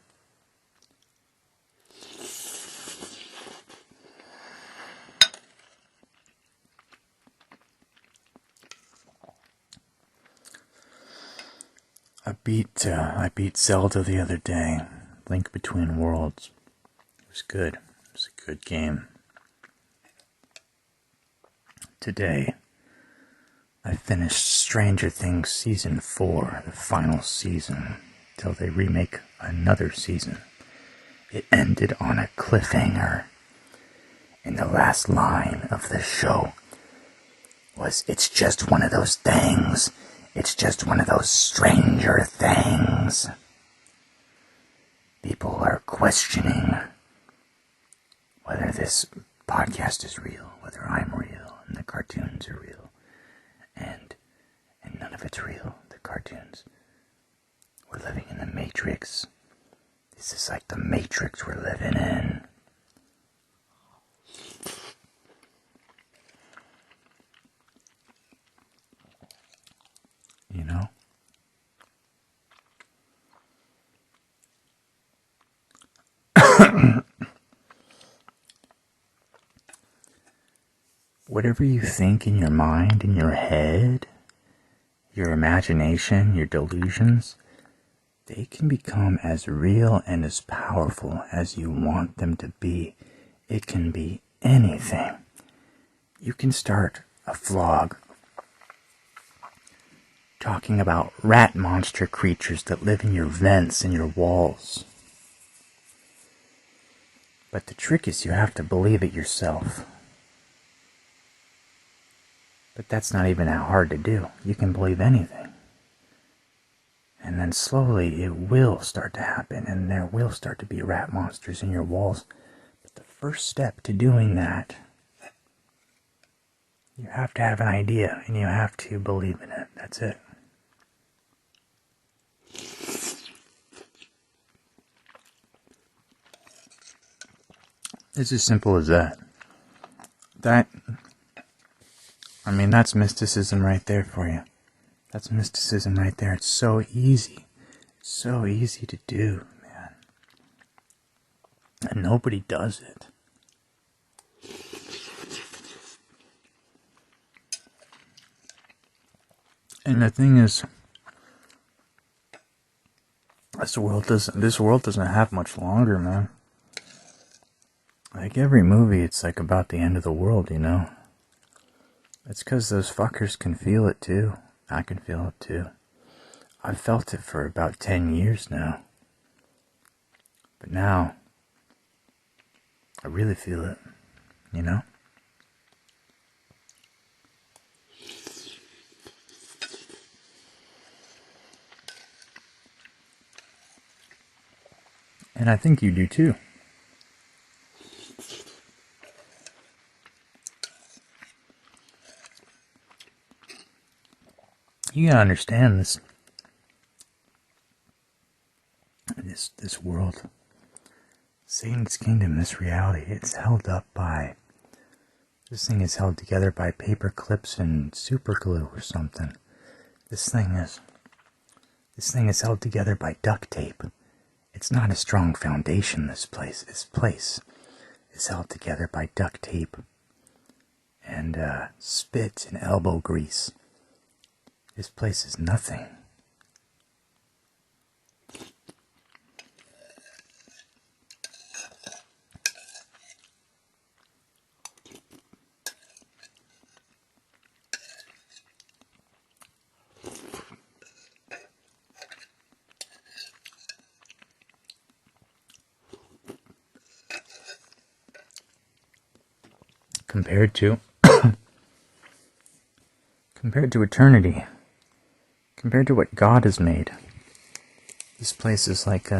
I beat Zelda the other day. Link Between Worlds. It was good. It was a good game. Today, I finished Stranger Things Season 4, the final season, till they remake another season. It ended on a cliffhanger. And the last line of the show was, "It's just one of those things. It's just one of those stranger things." People are questioning whether this podcast is real, whether I'm real, and the cartoons are real. And none of it's real, the cartoons. We're living in the Matrix. This is like the Matrix we're living in. You know? Whatever you think in your mind, in your head, your imagination, your delusions, they can become as real and as powerful as you want them to be. It can be anything. You can start a vlog talking about rat monster creatures that live in your vents and your walls. But the trick is you have to believe it yourself. But that's not even that hard to do. You can believe anything. And then slowly it will start to happen, and there will start to be rat monsters in your walls. But the first step to doing that, you have to have an idea, and you have to believe in it. That's it. It's as simple as that. That's mysticism right there for you. That's mysticism right there. It's so easy. So easy to do, man. And nobody does it. And the thing is, this world doesn't have much longer, man. Like every movie, it's like about the end of the world, you know? It's because those fuckers can feel it too. I can feel it too. I've felt it for about 10 years now. But now, I really feel it, you know? And I think you do too. You gotta understand this world. Satan's kingdom, this reality, it's held up by... This thing is held together by paper clips and super glue or something. This thing is held together by duct tape. It's not a strong foundation, this place. This place is held together by duct tape and spit and elbow grease. This place is nothing. Compared to eternity, compared to what God has made, this place is like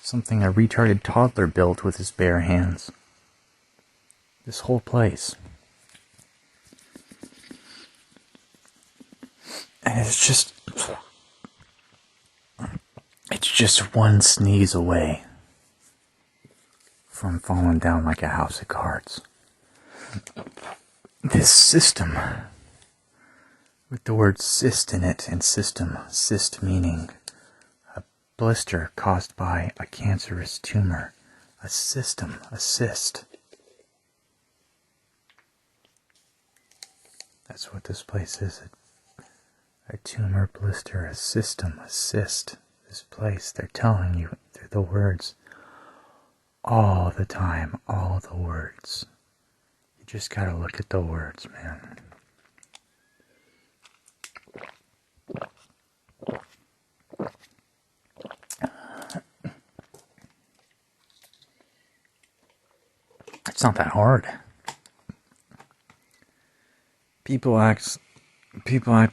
something a retarded toddler built with his bare hands. This whole place. And it's just It's just one sneeze away from falling down like a house of cards. This system, with the word cyst in it, and system, cyst meaning a blister caused by a cancerous tumor. A system, a cyst. That's what this place is. A tumor, blister, a system, a cyst. This place, they're telling you through the words all the time, all the words. You just gotta look at the words, man. It's not that hard. People act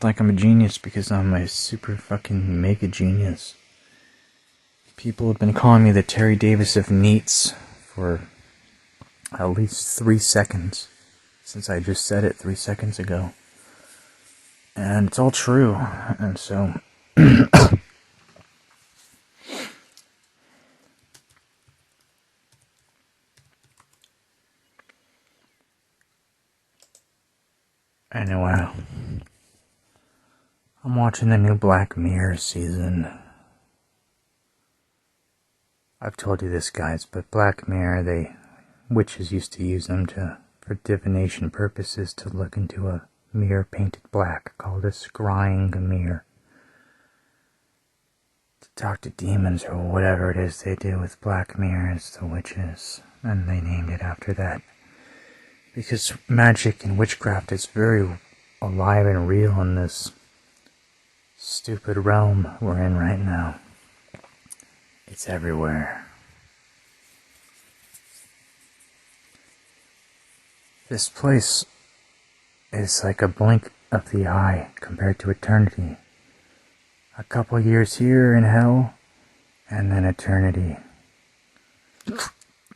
like I'm a genius because I'm a super fucking mega genius. People have been calling me the Terry Davis of NEETs for at least 3 seconds since I just said it 3 seconds ago. And it's all true. And so anyway, I'm watching the new Black Mirror season. I've told you this, guys, but Black Mirror, witches used to use them for divination purposes to look into a mirror painted black called a scrying mirror. To talk to demons or whatever it is they do with Black Mirrors, the witches. And they named it after that. Because magic and witchcraft is very alive and real in this stupid realm we're in right now. It's everywhere. This place is like a blink of the eye compared to eternity. A couple years here in hell, and then eternity.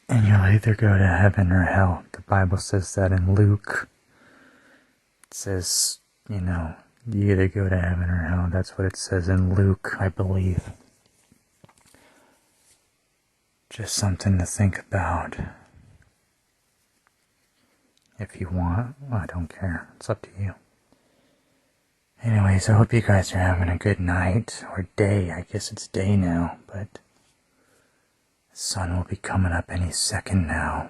And you'll either go to heaven or hell. The Bible says that in Luke. It says, you either go to heaven or hell. That's what it says in Luke, I believe. Just something to think about. If you want, I don't care. It's up to you. Anyways, I hope you guys are having a good night, or day. I guess it's day now, but the sun will be coming up any second now.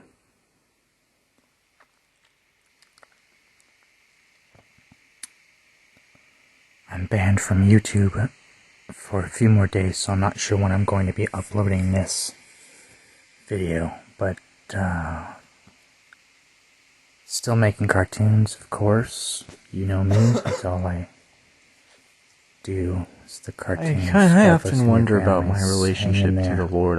I'm banned from YouTube for a few more days, so I'm not sure when I'm going to be uploading this video, but still making cartoons, of course. You know me, that's all I do. It's the cartoons. I often wonder about my relationship to the Lord.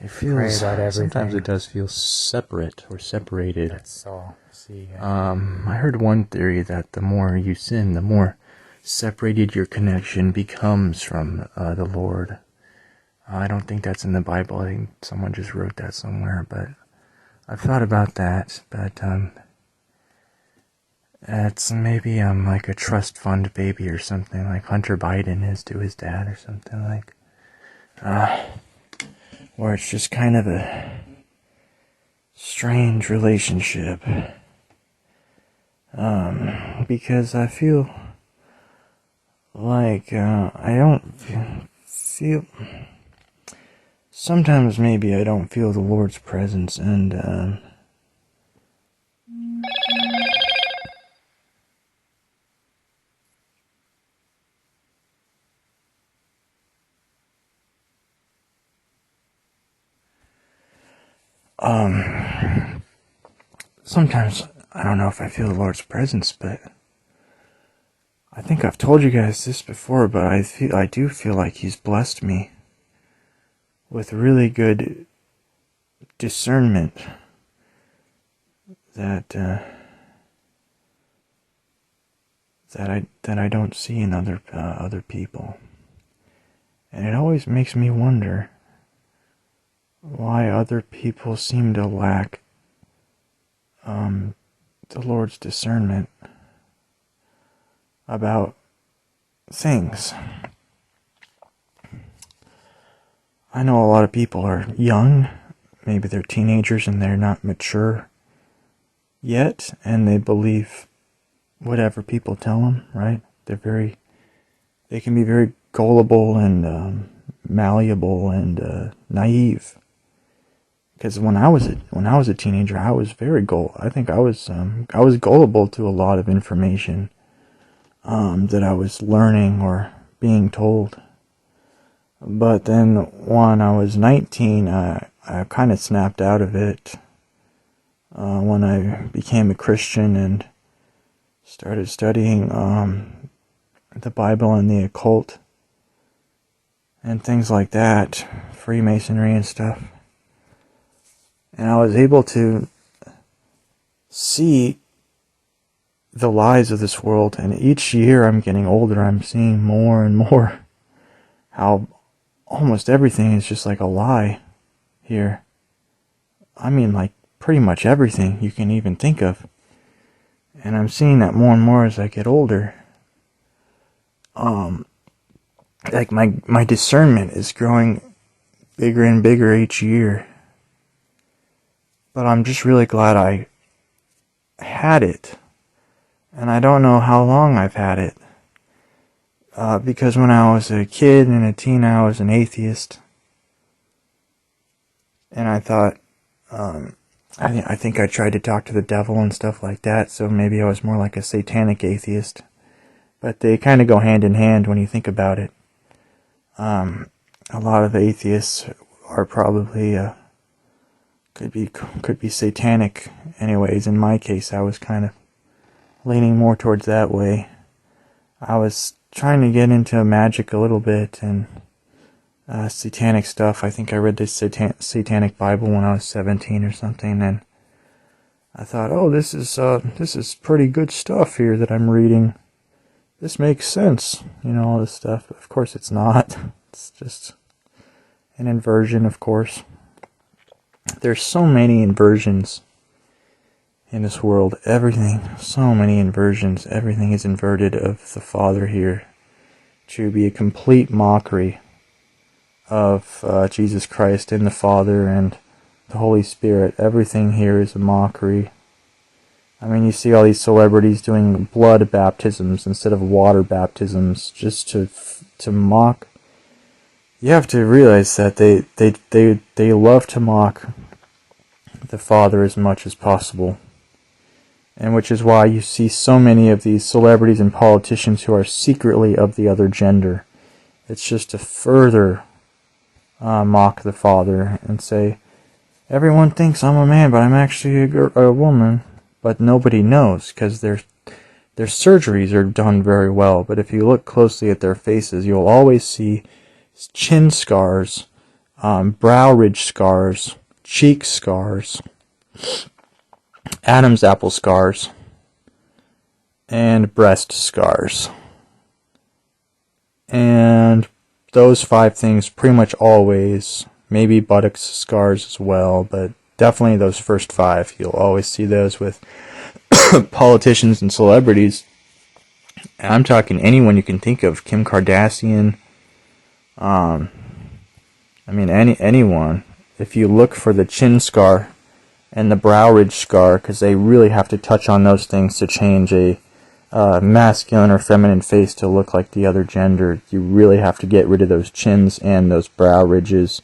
It feels, sometimes it does feel separate or separated. That's all. See, I heard one theory that the more you sin, the more separated your connection becomes from the Lord. I don't think that's in the Bible. I think someone just wrote that somewhere, but I've thought about that. But it's maybe I'm like a trust fund baby or something, like Hunter Biden is to his dad or something, like or it's just kind of a strange relationship. Because I feel like I don't feel. Sometimes maybe I don't feel the Lord's presence, and sometimes I don't know if I feel the Lord's presence, but I think I've told you guys this before, but I do feel like He's blessed me with really good discernment that I don't see in other people, and it always makes me wonder why other people seem to lack the Lord's discernment about things. I know a lot of people are young, maybe they're teenagers and they're not mature yet, and they believe whatever people tell them, right? They can be very gullible and malleable and naive. Because when I was a teenager, I was very I think I was gullible to a lot of information that I was learning or being told. But then when I was 19, I kind of snapped out of it when I became a Christian and started studying the Bible and the occult and things like that, Freemasonry and stuff. And I was able to see the lies of this world, and each year I'm getting older, I'm seeing more and more how almost everything is just like a lie here. I mean, like, pretty much everything you can even think of. And I'm seeing that more and more as I get older. Like, my discernment is growing bigger and bigger each year. But I'm just really glad I had it. And I don't know how long I've had it. Because when I was a kid and a teen, I was an atheist. And I thought, I think I tried to talk to the devil and stuff like that, so maybe I was more like a satanic atheist. But they kind of go hand in hand when you think about it. A lot of atheists are probably could be satanic. Anyways, in my case, I was kind of leaning more towards that way. I was trying to get into magic a little bit and satanic stuff. I think I read this satanic Bible when I was 17 or something, and I thought, oh, this is pretty good stuff here that I'm reading. This makes sense, all this stuff. Of course it's not. It's just an inversion, of course. There's so many inversions in this world. So many inversions. Everything is inverted of the Father here to be a complete mockery of Jesus Christ and the Father and the Holy Spirit. Everything here is a mockery. I mean, you see all these celebrities doing blood baptisms instead of water baptisms just to mock. You have to realize that they love to mock the Father as much as possible. And which is why you see so many of these celebrities and politicians who are secretly of the other gender. It's just to further mock the Father and say, everyone thinks I'm a man, but I'm actually a woman. But nobody knows, because their surgeries are done very well. But if you look closely at their faces, you'll always see chin scars, brow ridge scars, cheek scars, Adam's apple scars, and breast scars. And those 5 things pretty much always, maybe buttocks scars as well, but definitely those first 5. You'll always see those with politicians and celebrities. And I'm talking anyone you can think of. Kim Kardashian. Anyone. If you look for the chin scar and the brow ridge scar, because they really have to touch on those things to change a masculine or feminine face to look like the other gender. You really have to get rid of those chins and those brow ridges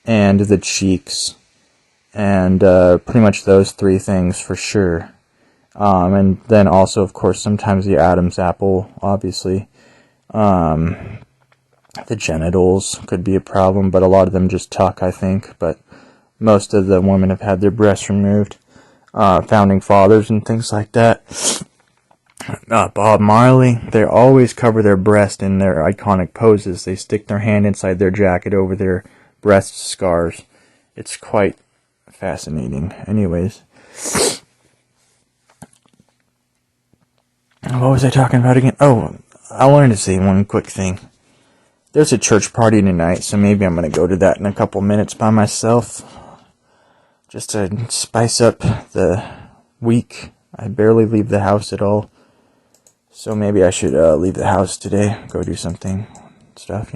and the cheeks. And pretty much those 3 things for sure. And then also, of course, sometimes the Adam's apple, obviously. The genitals could be a problem, but a lot of them just tuck, I think. But most of the women have had their breasts removed. Founding fathers and things like that. Bob Marley, they always cover their breast in their iconic poses. They stick their hand inside their jacket over their breast scars. It's quite fascinating. Anyways. What was I talking about again? Oh, I wanted to say one quick thing. There's a church party tonight, so maybe I'm going to go to that in a couple minutes by myself. Just to spice up the week. I barely leave the house at all. So maybe I should leave the house today. Go do something. Stuff,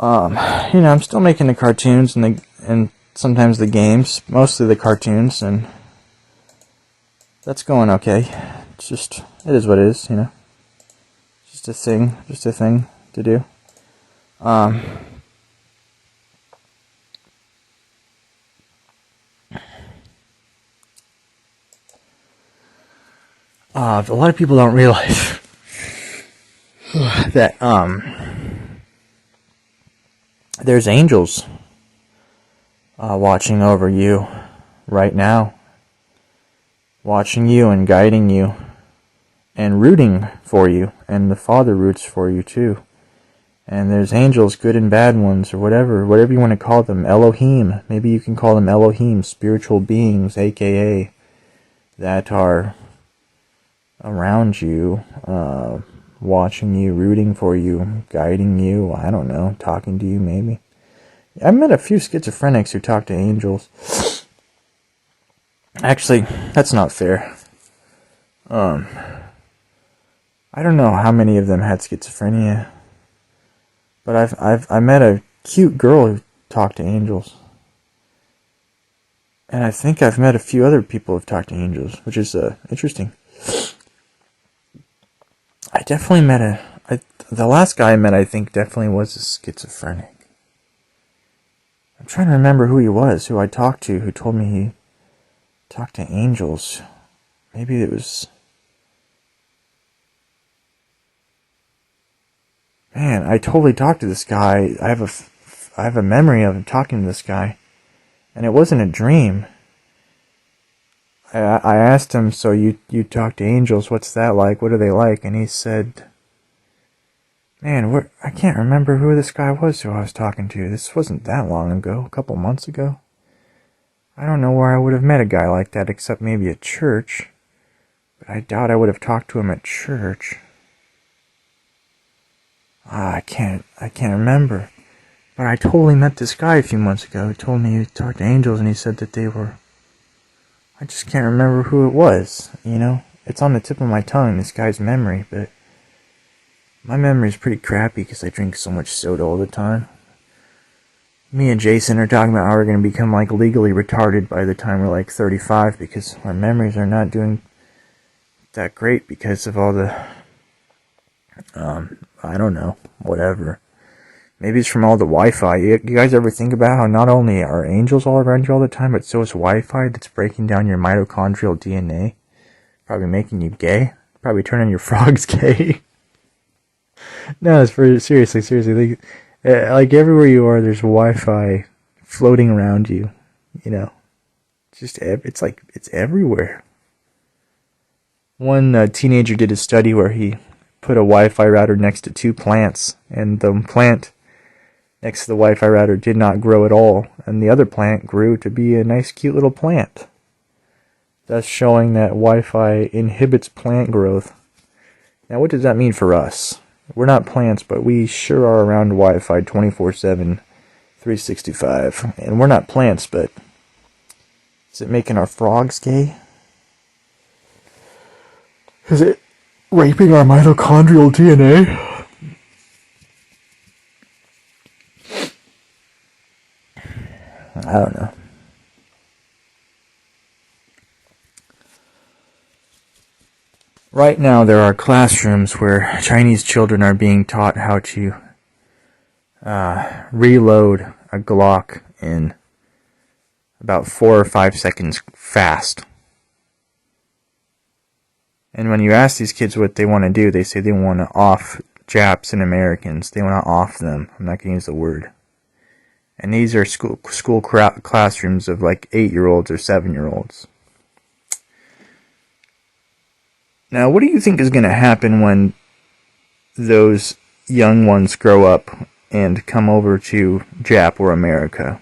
I'm still making the cartoons and sometimes the games, mostly the cartoons, and that's going okay. It is what it is, Just a thing to do. A lot of people don't realize that there's angels watching over you right now, watching you and guiding you and rooting for you, and the Father roots for you too. And there's angels, good and bad ones, or whatever you want to call them. Elohim, maybe you can call them Elohim, spiritual beings, aka that are around you, watching you, rooting for you, guiding you, I don't know, talking to you maybe. I've met a few schizophrenics who talk to angels. Actually, that's not fair. I don't know how many of them had schizophrenia, but I met a cute girl who talked to angels. And I think I've met a few other people who've talked to angels, which is interesting. I definitely met the last guy I met, I think, definitely was a schizophrenic. I'm trying to remember who he was, who I talked to, who told me he talked to angels. Maybe it was... Man, I totally talked to this guy. I have a memory of talking to this guy, and it wasn't a dream. I asked him, so you talk to angels, what's that like? What are they like? And he said, man, I can't remember who this guy was who I was talking to. This wasn't that long ago, a couple months ago. I don't know where I would have met a guy like that, except maybe at church. But I doubt I would have talked to him at church. I can't remember. But I totally met this guy a few months ago who told me he talked to angels, and he said that they were... I just can't remember who it was, It's on the tip of my tongue, this guy's memory, but my memory is pretty crappy because I drink so much soda all the time. Me and Jason are talking about how we're going to become legally retarded by the time we're 35 because our memories are not doing that great because of all the, I don't know, whatever. Maybe it's from all the Wi-Fi. You guys ever think about how not only are angels all around you all the time, but so is Wi-Fi that's breaking down your mitochondrial DNA? Probably making you gay? Probably turning your frogs gay? No, it's seriously. Everywhere you are, there's Wi-Fi floating around you. It's everywhere. One teenager did a study where he put a Wi-Fi router next to two plants, and the plant next to the Wi-Fi router did not grow at all, and the other plant grew to be a nice, cute little plant, thus showing that Wi-Fi inhibits plant growth. Now, what does that mean for us? We're not plants, but we sure are around Wi-Fi 24/7, 365, and we're not plants, but is it making our frogs gay? Is it raping our mitochondrial DNA? I don't know. Right now, there are classrooms where Chinese children are being taught how to reload a Glock in about 4 or 5 seconds fast. And when you ask these kids what they want to do, they say they want to off Japs and Americans. They want to off them. I'm not going to use the word. And these are school classrooms of 8-year-olds or 7-year-olds. Now, what do you think is going to happen when those young ones grow up and come over to Jap or America?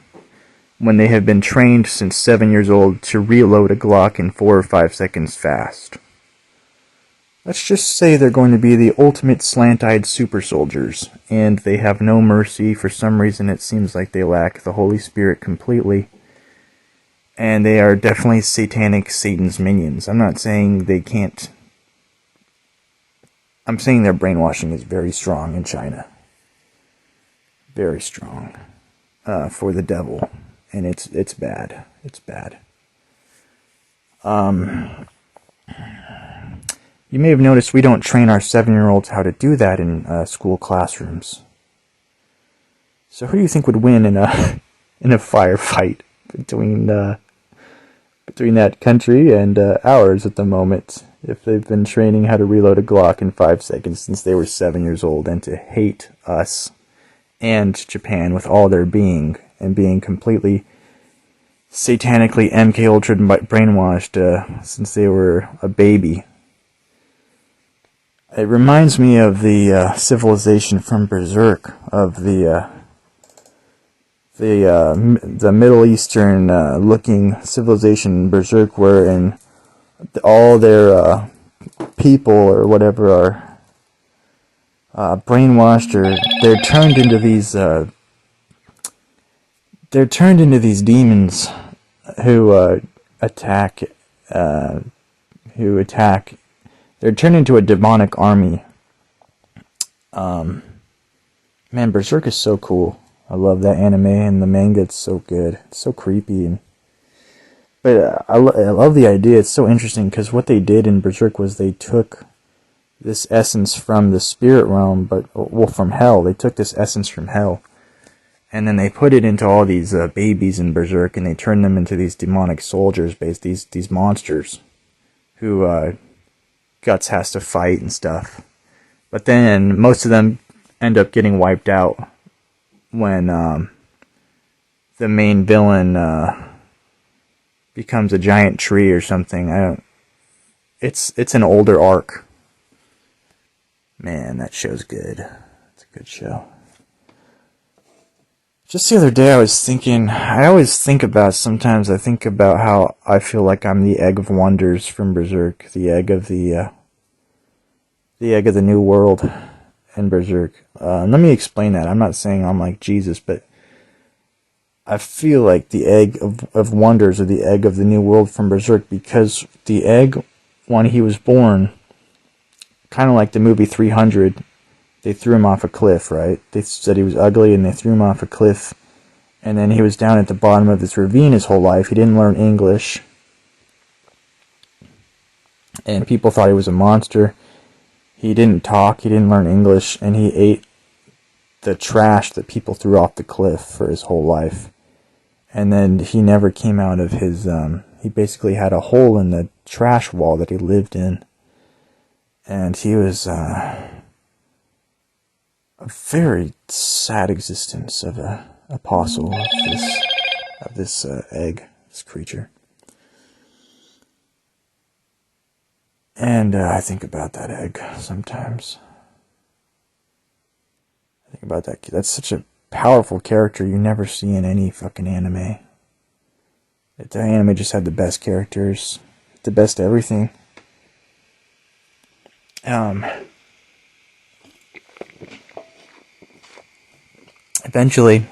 When they have been trained since 7 years old to reload a Glock in 4 or 5 seconds fast. Let's just say they're going to be the ultimate slant-eyed super soldiers, and they have no mercy. For some reason, it seems like they lack the Holy Spirit completely. And they are definitely satanic Satan's minions. I'm not saying they can't. I'm saying their brainwashing is very strong in China. very strong for the devil, and it's bad. It's bad. You may have noticed we don't train our 7-year-olds how to do that in school classrooms. So who do you think would win in a firefight between that country and ours at the moment, if they've been training how to reload a Glock in 5 seconds since they were 7 years old, and to hate us and Japan with all their being, and being completely satanically MK Ultra brainwashed since they were a baby. It reminds me of the civilization from Berserk, of the Middle Eastern looking civilization Berserk, wherein all their people or whatever are brainwashed, or they're turned into these demons who attack. They're turned into a demonic army. Man, Berserk is so cool. I love that anime, and the manga, it's so good. It's so creepy. But I love the idea. It's so interesting, because what they did in Berserk was they took this essence from the spirit realm, from hell. They took this essence from hell, and then they put it into all these babies in Berserk, and they turned them into these demonic soldiers, these monsters, who Guts has to fight and stuff. But then most of them end up getting wiped out when the main villain becomes a giant tree or something. It's an older arc. Man, that show's good. It's a good show. Just the other day I was thinking, sometimes I think about how I feel like I'm the Egg of Wonders from Berserk, the egg of the new world in Berserk. Let me explain that. I'm not saying I'm like Jesus, but I feel like the Egg of Wonders, or the egg of the new world from Berserk, because the egg, when he was born, kind of like the movie 300, they threw him off a cliff, right? They said he was ugly, and they threw him off a cliff. And then he was down at the bottom of this ravine his whole life. He didn't learn English. And people thought he was a monster. He didn't talk, he didn't learn English, and he ate the trash that people threw off the cliff for his whole life. And then he never came out of his... he basically had a hole in the trash wall that he lived in. And he was... a very sad existence of a apostle of this egg, this creature. And I think about that egg sometimes. I think about that. That's such a powerful character you never see in any fucking anime. The anime just had the best characters, the best everything. Eventually,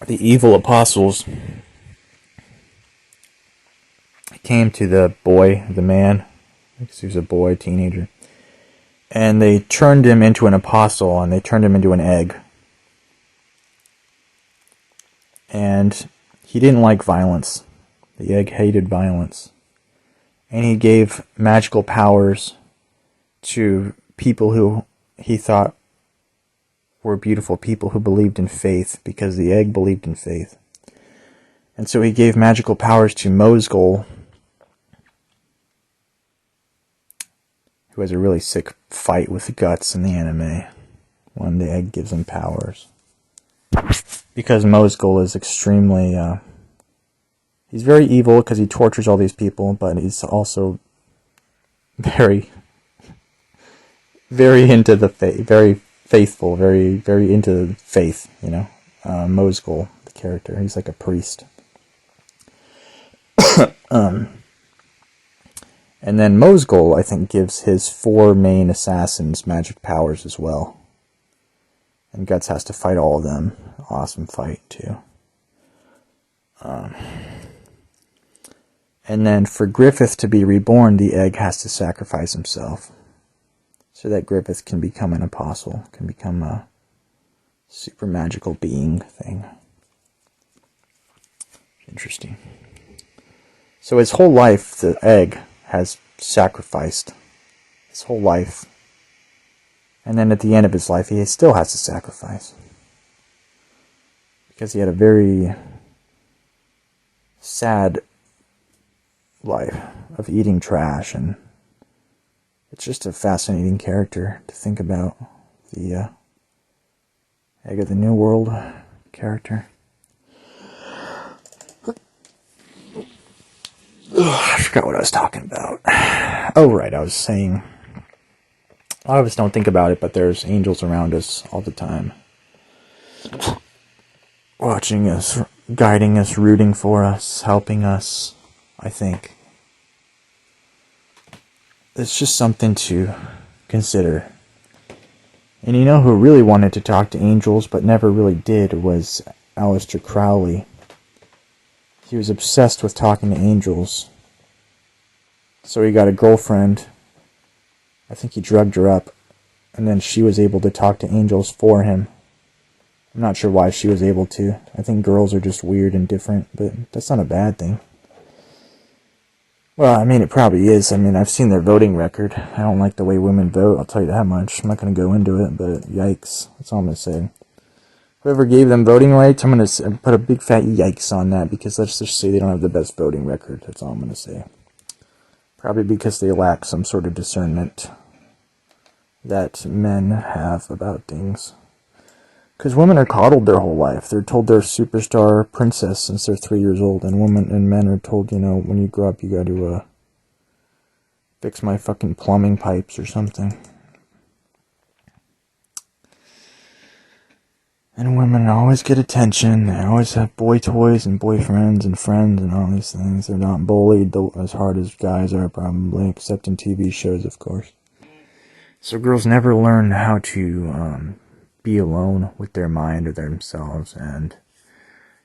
the evil apostles came to the man, because he was a boy, teenager, and they turned him into an apostle, and they turned him into an egg. And he didn't like violence. The egg hated violence. And he gave magical powers to people who he thought were beautiful people, who believed in faith, because the egg believed in faith. And so he gave magical powers to Mozgol, who has a really sick fight with Guts in the anime when the egg gives him powers. Because Mozgol is extremely... he's very evil because he tortures all these people, but he's also very, very into the faith, very faithful, very, very into faith, you know. Mozgol, the character, he's like a priest. And then Mozgol, I think, gives his 4 main assassins magic powers as well. And Guts has to fight all of them. Awesome fight, too. And then for Griffith to be reborn, the egg has to sacrifice himself. so that Griffith can become an apostle, can become a super magical being thing. Interesting. So his whole life, the egg has sacrificed. His whole life. And then at the end of his life, he still has to sacrifice. Because he had a very sad life of eating trash, and it's just a fascinating character to think about. The Egg of the New World character. I forgot what I was talking about. Oh, right, I was saying, a lot of us don't think about it, but there's angels around us all the time. Watching us, guiding us, rooting for us, helping us, I think. It's just something to consider. And you know who really wanted to talk to angels but never really did was Aleister Crowley. He was obsessed with talking to angels. So he got a girlfriend. I think he drugged her up. And then she was able to talk to angels for him. I'm not sure why she was able to. I think girls are just weird and different, but that's not a bad thing. Well, I mean, it probably is. I mean, I've seen their voting record. I don't like the way women vote, I'll tell you that much. I'm not going to go into it, but yikes. That's all I'm going to say. Whoever gave them voting rights, I'm going to put a big fat yikes on that, because let's just say they don't have the best voting record. That's all I'm going to say. Probably because they lack some sort of discernment that men have about things. Because women are coddled their whole life. They're told they're a superstar princess since they're 3 years old. And women and men are told, you know, when you grow up, you got to fix my fucking plumbing pipes or something. And women always get attention. They always have boy toys and boyfriends and friends and all these things. They're not bullied as hard as guys are, probably, except in TV shows, of course. So girls never learn how to be alone with their mind or themselves, and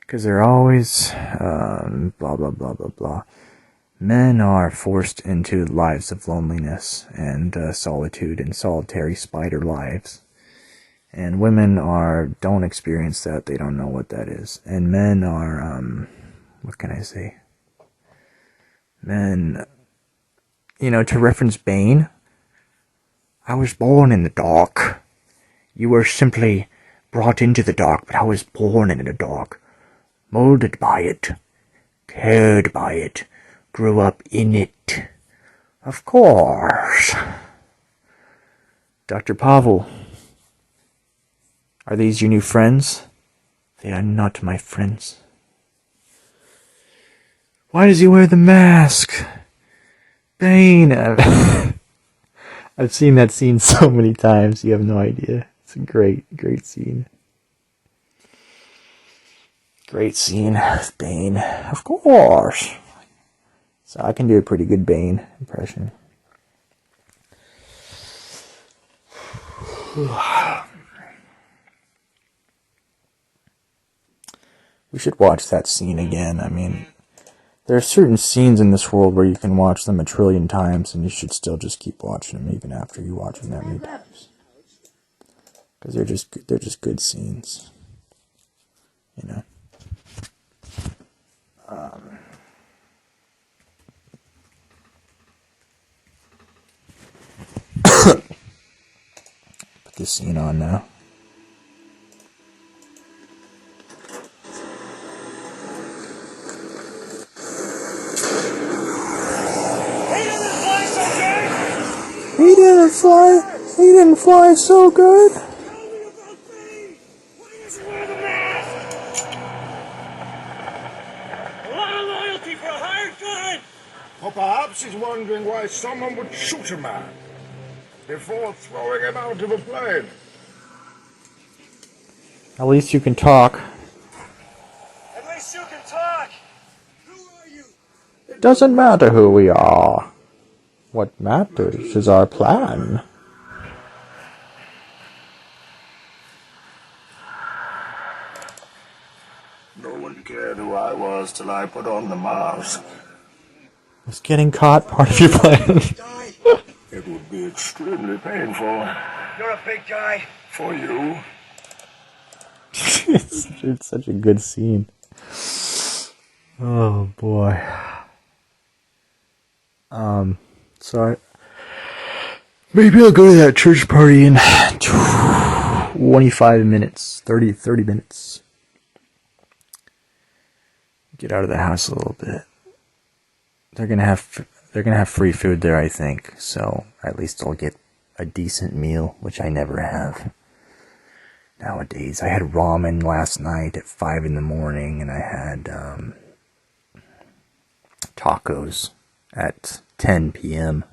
because they're always blah blah blah blah blah. Men are forced into lives of loneliness and solitude and solitary spider lives, and women don't experience that. They don't know what that is. And men are what can I say? Men, you know, to reference Bane, I was born in the dark. You were simply brought into the dark, but I was born in the dark, molded by it, cared by it, grew up in it. Of course. Dr. Pavel, are these your new friends? They are not my friends. Why does he wear the mask? Bane. I've seen that scene so many times, you have no idea. It's a great scene. Great scene with Bane, of course. So I can do a pretty good Bane impression. We should watch that scene again. I mean, there are certain scenes in this world where you can watch them 1 trillion times, and you should still just keep watching them even after you watch them that many times. Because they're just good scenes, you know. Put this scene on now. He didn't fly so good. Or perhaps he's wondering why someone would shoot a man before throwing him out of a plane. At least you can talk. At least you can talk! Who are you? It doesn't matter who we are. What matters is our plan. No one cared who I was till I put on the mask. Was getting caught part of your plan? It would be be extremely painful. You're a big guy. For you. It's such a good scene. Oh boy. Maybe I'll go to that church party in 25 minutes, 30 minutes. Get out of the house a little bit. They're gonna have free food there, I think. So at least I'll get a decent meal, which I never have nowadays. I had ramen last night at 5 in the morning, and I had tacos at 10 p.m.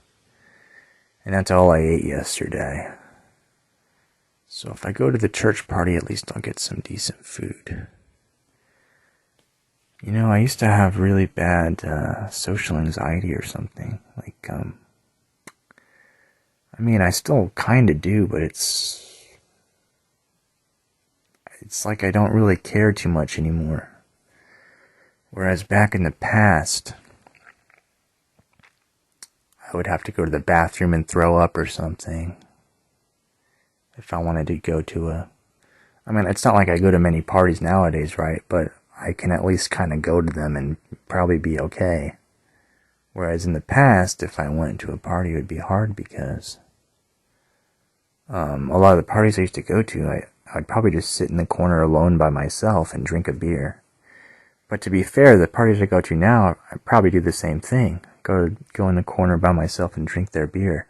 And that's all I ate yesterday. So if I go to the church party, at least I'll get some decent food. You know, I used to have really bad social anxiety or something. Like, I mean, I still kind of do, but it's like I don't really care too much anymore. Whereas back in the past, I would have to go to the bathroom and throw up or something if I wanted to go to I mean, it's not like I go to many parties nowadays, right? But I can at least kind of go to them and probably be okay. Whereas in the past, if I went to a party, it would be hard because a lot of the parties I used to go to, I'd probably just sit in the corner alone by myself and drink a beer. But to be fair, the parties I go to now, I probably do the same thing. Go in the corner by myself and drink their beer.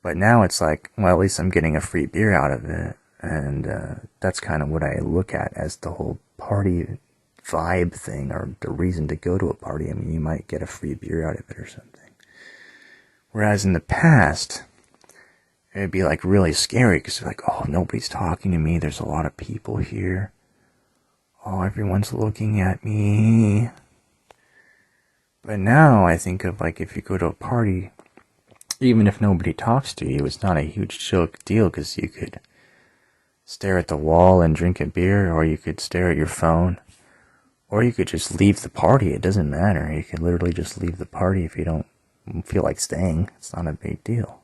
But now it's like, well, at least I'm getting a free beer out of it. And that's kind of what I look at as the whole party vibe thing, or the reason to go to a party. I mean, you might get a free beer out of it or something. Whereas in the past, it'd be like really scary because like, oh, nobody's talking to me. There's a lot of people here. Oh, everyone's looking at me. But now I think of like if you go to a party, even if nobody talks to you, it's not a huge deal because you could stare at the wall and drink a beer, or you could stare at your phone, or you could just leave the party. It doesn't matter. You can literally just leave the party if you don't feel like staying. It's not a big deal.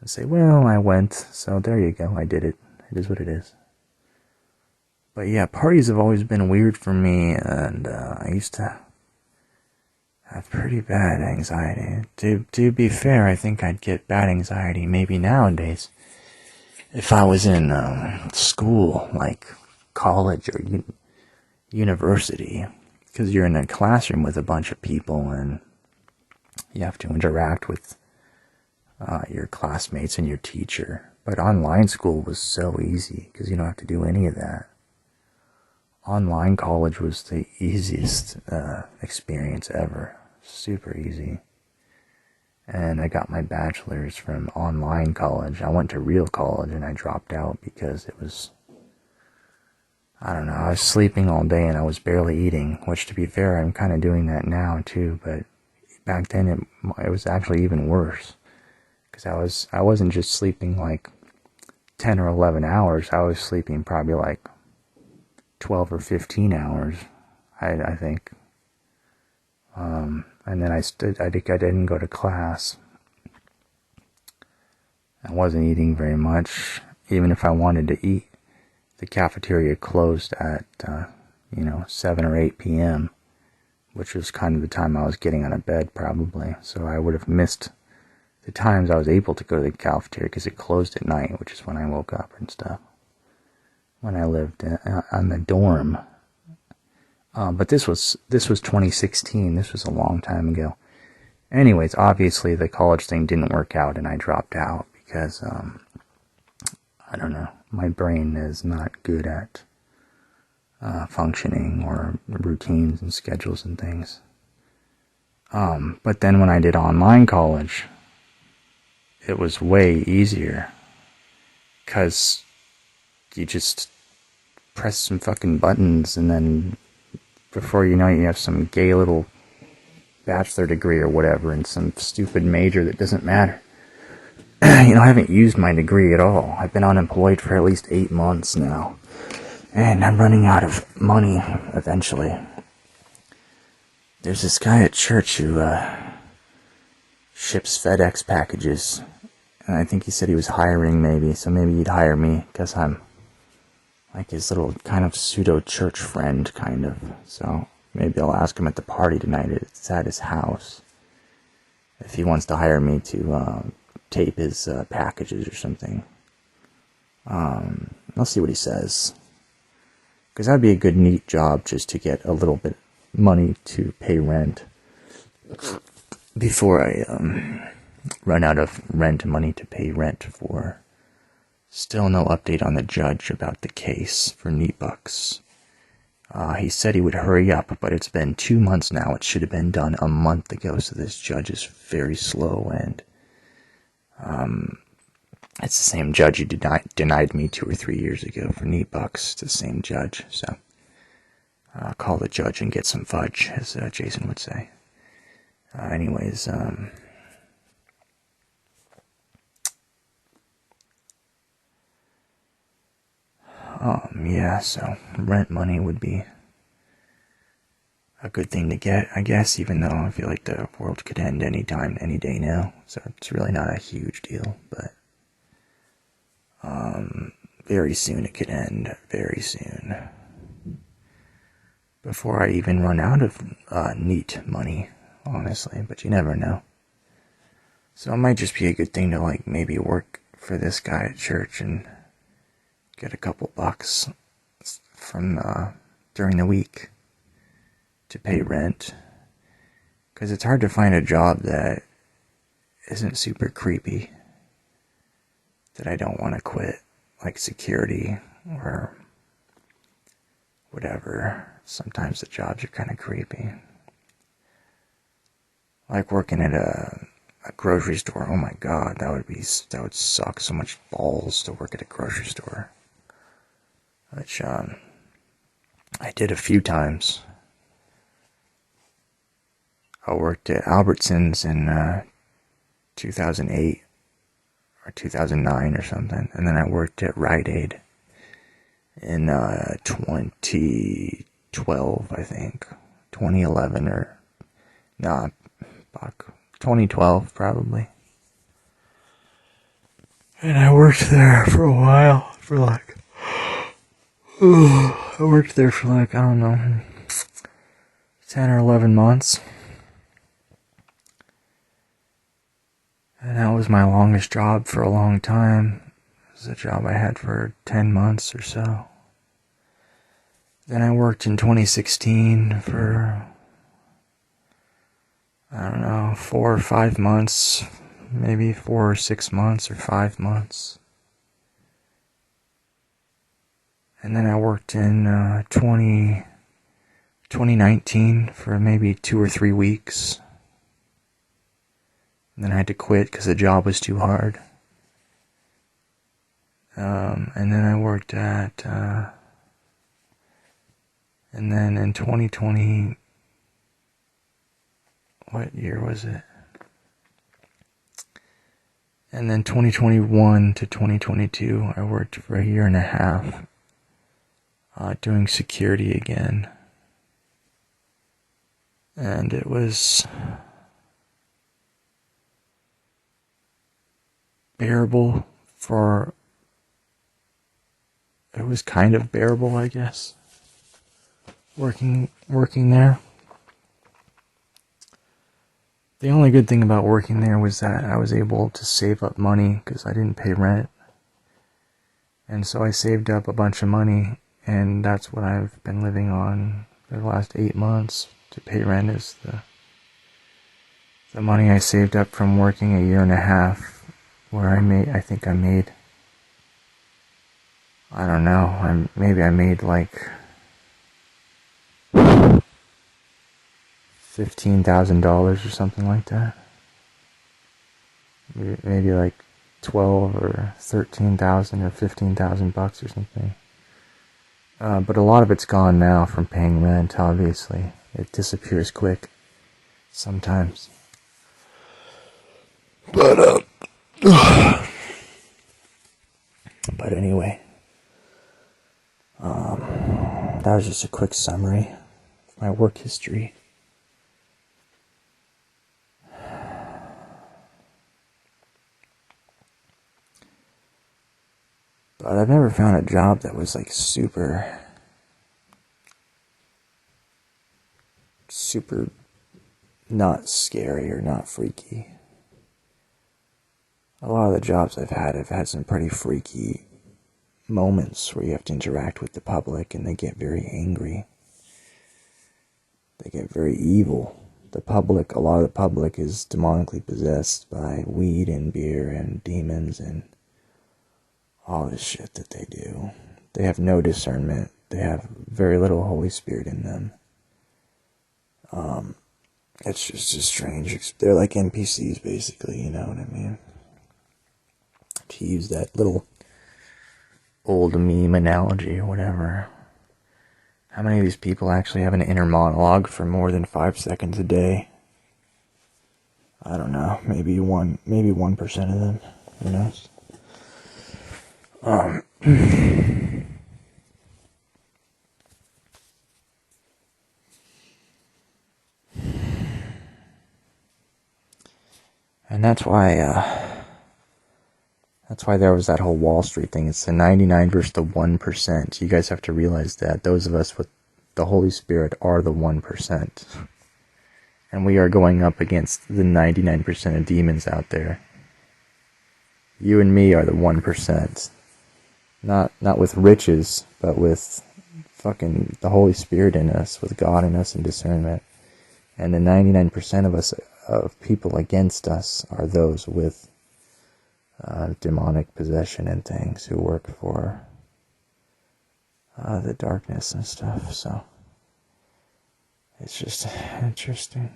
And say, well, I went, so there you go. I did it. It is what it is. But yeah, parties have always been weird for me, and I used to have pretty bad anxiety. To be fair, I think I'd get bad anxiety maybe nowadays if I was in school, like college or university, because you're in a classroom with a bunch of people and you have to interact with your classmates and your teacher. But online school was so easy because you don't have to do any of that. Online college was the easiest experience ever. Super easy. And I got my bachelor's from online college. I went to real college and I dropped out because it was, I don't know, I was sleeping all day and I was barely eating, which to be fair, I'm kind of doing that now too, but back then it was actually even worse. Because I wasn't just sleeping like 10 or 11 hours, I was sleeping probably like 12 or 15 hours, I think. And then I didn't go to class. I wasn't eating very much. Even if I wanted to eat, the cafeteria closed at, 7 or 8 p.m., which was kind of the time I was getting out of bed probably. So I would have missed the times I was able to go to the cafeteria because it closed at night, which is when I woke up and stuff. When I lived on the dorm. But this was 2016. This was a long time ago. Anyways, obviously the college thing didn't work out and I dropped out because, I don't know, my brain is not good at functioning or routines and schedules and things. But then when I did online college, it was way easier because you just press some fucking buttons and then before you know it, you have some gay little bachelor degree or whatever in some stupid major that doesn't matter. I haven't used my degree at all. I've been unemployed for at least 8 months now. And I'm running out of money eventually. There's this guy at church who ships FedEx packages. And I think he said he was hiring maybe, so maybe he'd hire me, because I'm like his little kind of pseudo-church friend, kind of. So maybe I'll ask him at the party tonight. It's at his house. If he wants to hire me to tape his packages or something. I'll see what he says. Because that'd be a good, neat job just to get a little bit money to pay rent. Before I run out of rent money to pay rent for. Still no update on the judge about the case for NEET bucks. He said he would hurry up, but it's been 2 months now. It should have been done a month ago, so this judge is very slow, and it's the same judge who denied me 2 or 3 years ago for NEET bucks. It's the same judge, so call the judge and get some fudge, as Jason would say. Anyways, yeah, so rent money would be a good thing to get, I guess, even though I feel like the world could end any time, any day now, so it's really not a huge deal, but very soon it could end, very soon, before I even run out of NEET money, honestly, but you never know. So it might just be a good thing to, like, maybe work for this guy at church and get a couple bucks from during the week to pay rent, because it's hard to find a job that isn't super creepy that I don't want to quit, like security or whatever. Sometimes the jobs are kind of creepy, like working at a grocery store. Oh my god, that would suck. So much balls to work at a grocery store, which I did a few times. I worked at Albertsons in 2008 or 2009 or something, and then I worked at Rite Aid in 2012, I think, 2011 or nah, fuck, 2012 probably. And I worked there for a while, for like, I worked there for like, I don't know, 10 or 11 months. And that was my longest job for a long time. It was a job I had for 10 months or so. Then I worked in 2016 for, I don't know, 4 or 5 months, maybe 4 or 6 months or 5 months. And then I worked in 2019 for maybe 2 or 3 weeks. And then I had to quit because the job was too hard. And then I worked at, and then in 2020, what year was it? And then 2021 to 2022, I worked for a year and a half, doing security again. And it was bearable it was kind of bearable, I guess, working there. The only good thing about working there was that I was able to save up money because I didn't pay rent. And so I saved up a bunch of money, and that's what I've been living on for the last 8 months to pay rent, is the money I saved up from working a year and a half, where I made, I don't know, maybe I made like $15,000 or something like that. Maybe like 12 or 13,000 or 15,000 bucks or something. But a lot of it's gone now from paying rent, obviously. It disappears quick sometimes. But anyway, that was just a quick summary of my work history. But I've never found a job that was like super not scary or not freaky. A lot of the jobs I've had some pretty freaky moments where you have to interact with the public and they get very angry. They get very evil. A lot of the public is demonically possessed by weed and beer and demons and all this shit that they do. They have no discernment. They have very little Holy Spirit in them. It's just a strange. They're like NPCs, basically. You know what I mean? To use that little old meme analogy or whatever. How many of these people actually have an inner monologue for more than 5 seconds a day? I don't know. Maybe 1% of them. Who knows? And that's why there was that whole Wall Street thing. It's the 99 versus the 1%. You guys have to realize that those of us with the Holy Spirit are the 1%. And we are going up against the 99% of demons out there. You and me are the 1%. Not with riches, but with fucking the Holy Spirit in us, with God in us and discernment. And the 99% of us, of people against us, are those with demonic possession and things who work for the darkness and stuff. So it's just interesting.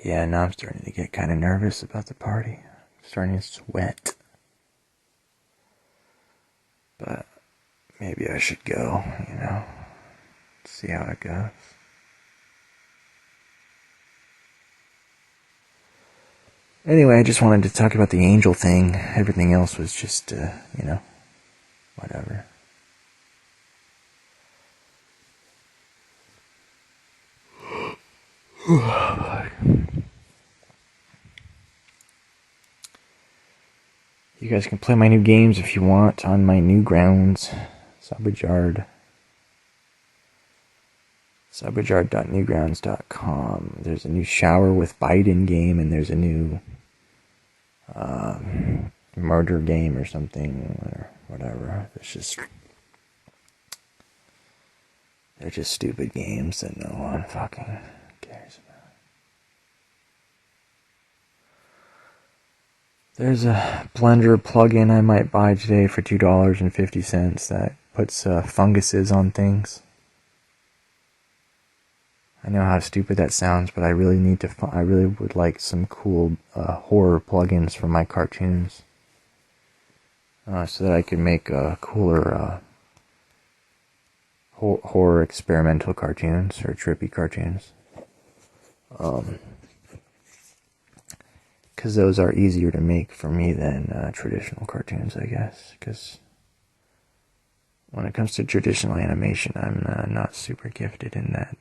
Yeah, now I'm starting to get kind of nervous about the party. I'm starting to sweat. But maybe I should go, see how it goes. Anyway, I just wanted to talk about the angel thing. Everything else was just, whatever. You guys can play my new games if you want on my new grounds, Subbridgeyard. Subbridgeyard.newgrounds.com. There's a new Shower with Biden game, and there's a new murder game or something, or whatever. They're just stupid games that no one fucking cares about. There's a Blender plugin I might buy today for $2.50 that puts funguses on things. I know how stupid that sounds, but I really would like some cool horror plugins for my cartoons, so that I can make cooler horror experimental cartoons or trippy cartoons. Because those are easier to make for me than traditional cartoons, I guess. Because when it comes to traditional animation, I'm not super gifted in that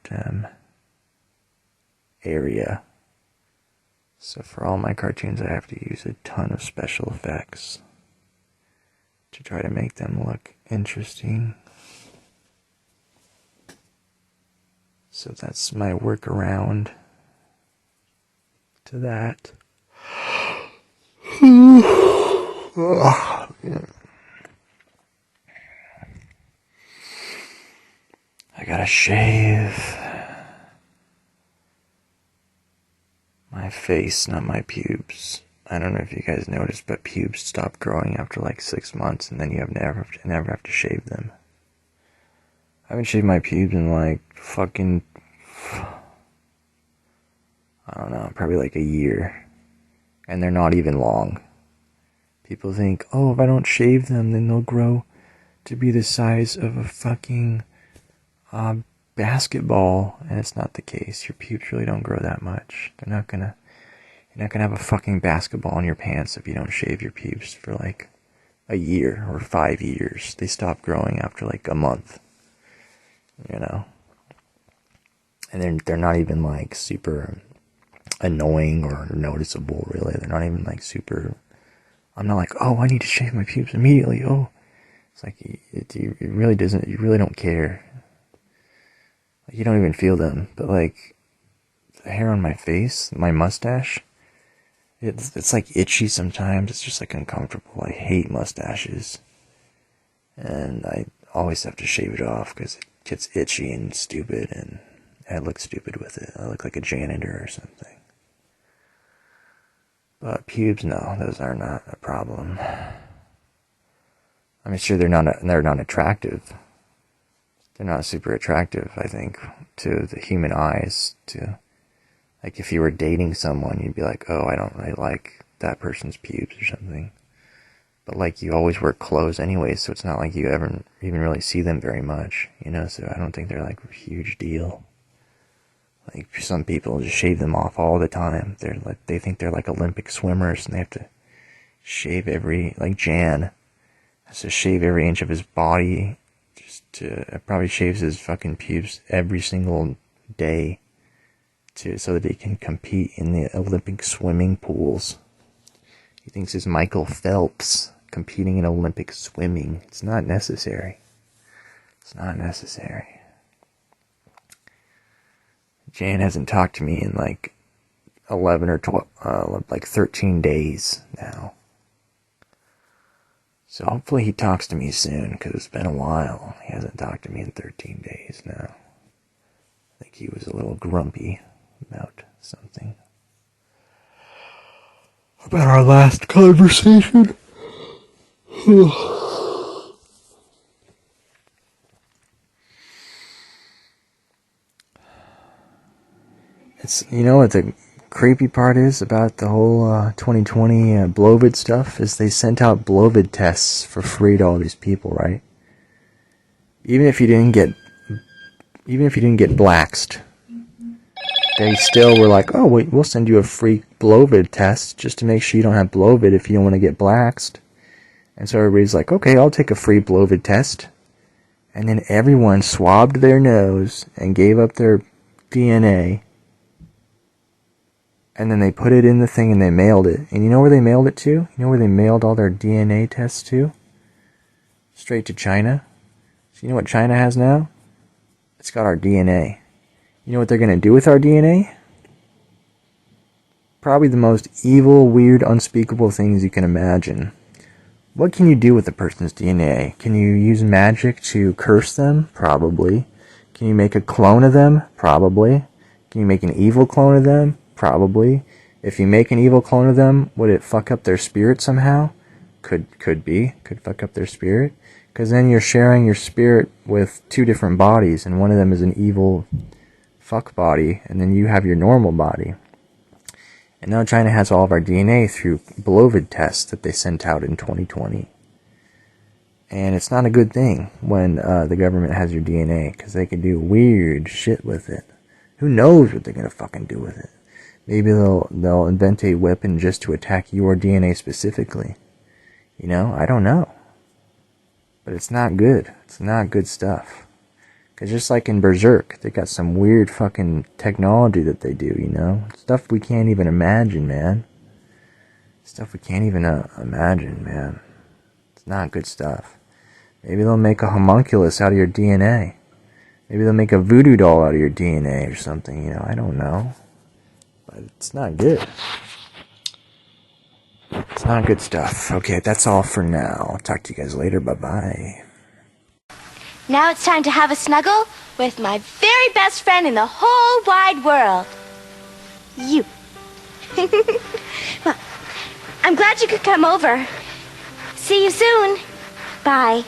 area. So for all my cartoons, I have to use a ton of special effects to try to make them look interesting. So that's my workaround to that. I gotta shave my face, not my pubes. I don't know if you guys noticed, but pubes stop growing after like 6 months, and then you never have to shave them. I haven't shaved my pubes in like fucking, I don't know, probably like a year. And they're not even long. People think, oh, if I don't shave them, then they'll grow to be the size of a fucking basketball. And it's not the case. Your pubes really don't grow that much. You're not gonna have a fucking basketball in your pants if you don't shave your pubes for like a year or 5 years. They stop growing after like a month, you know. And they're not even like super annoying or noticeable, really. They're not even like super. I'm not like, oh, I need to shave my pubes immediately. Oh, it's like it really doesn't. You really don't care. Like, you don't even feel them. But like the hair on my face, my mustache, it's like itchy sometimes. It's just like uncomfortable. I hate mustaches, and I always have to shave it off because it gets itchy and stupid, and I look stupid with it. I look like a janitor or something. But pubes, no, those are not a problem. I mean, sure, they're not attractive. They're not super attractive, I think, to the human eyes. To, like, if you were dating someone, you'd be like, oh, I don't really like that person's pubes or something. But, like, you always wear clothes anyway, so it's not like you ever even really see them very much, you know? So I don't think they're, like, a huge deal. Like, some people just shave them off all the time. They think they're like Olympic swimmers, and they have to shave like Jan has to shave every inch of his body, probably shaves his fucking pubes every single day so that he can compete in the Olympic swimming pools. He thinks he's Michael Phelps competing in Olympic swimming. It's not necessary. It's not necessary. Jan hasn't talked to me in like 11 or 12, like 13 days now. So hopefully he talks to me soon, because it's been a while. He hasn't talked to me in 13 days now. I think he was a little grumpy about something. About our last conversation. It's, you know what the creepy part is about the whole 2020 Blovid stuff is they sent out Blovid tests for free to all these people, right? Even if you didn't get blaxed, they still were like, oh, wait, we'll send you a free Blovid test just to make sure you don't have Blovid if you don't want to get blaxed. And so everybody's like, okay, I'll take a free Blovid test. And then everyone swabbed their nose and gave up their DNA. And then they put it in the thing and they mailed it. And you know where they mailed it to? You know where they mailed all their DNA tests to? Straight to China. So you know what China has now? It's got our DNA. You know what they're going to do with our DNA? Probably the most evil, weird, unspeakable things you can imagine. What can you do with a person's DNA? Can you use magic to curse them? Probably. Can you make a clone of them? Probably. Can you make an evil clone of them? Probably. If you make an evil clone of them, would it fuck up their spirit somehow? Could fuck up their spirit. Because then you're sharing your spirit with two different bodies, and one of them is an evil fuck body, and then you have your normal body. And now China has all of our DNA through Blovid tests that they sent out in 2020. And it's not a good thing when the government has your DNA, because they can do weird shit with it. Who knows what they're going to fucking do with it? Maybe they'll invent a weapon just to attack your DNA specifically. You know, I don't know. But it's not good. It's not good stuff. Because just like in Berserk, they got some weird fucking technology that they do, you know? Stuff we can't even imagine, man. Stuff we can't even imagine, man. It's not good stuff. Maybe they'll make a homunculus out of your DNA. Maybe they'll make a voodoo doll out of your DNA or something, you know? I don't know. But it's not good. It's not good stuff. Okay, that's all for now. I'll talk to you guys later. Bye-bye. Now it's time to have a snuggle with my very best friend in the whole wide world. You. Well, I'm glad you could come over. See you soon. Bye.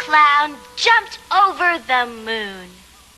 clown jumped over the moon.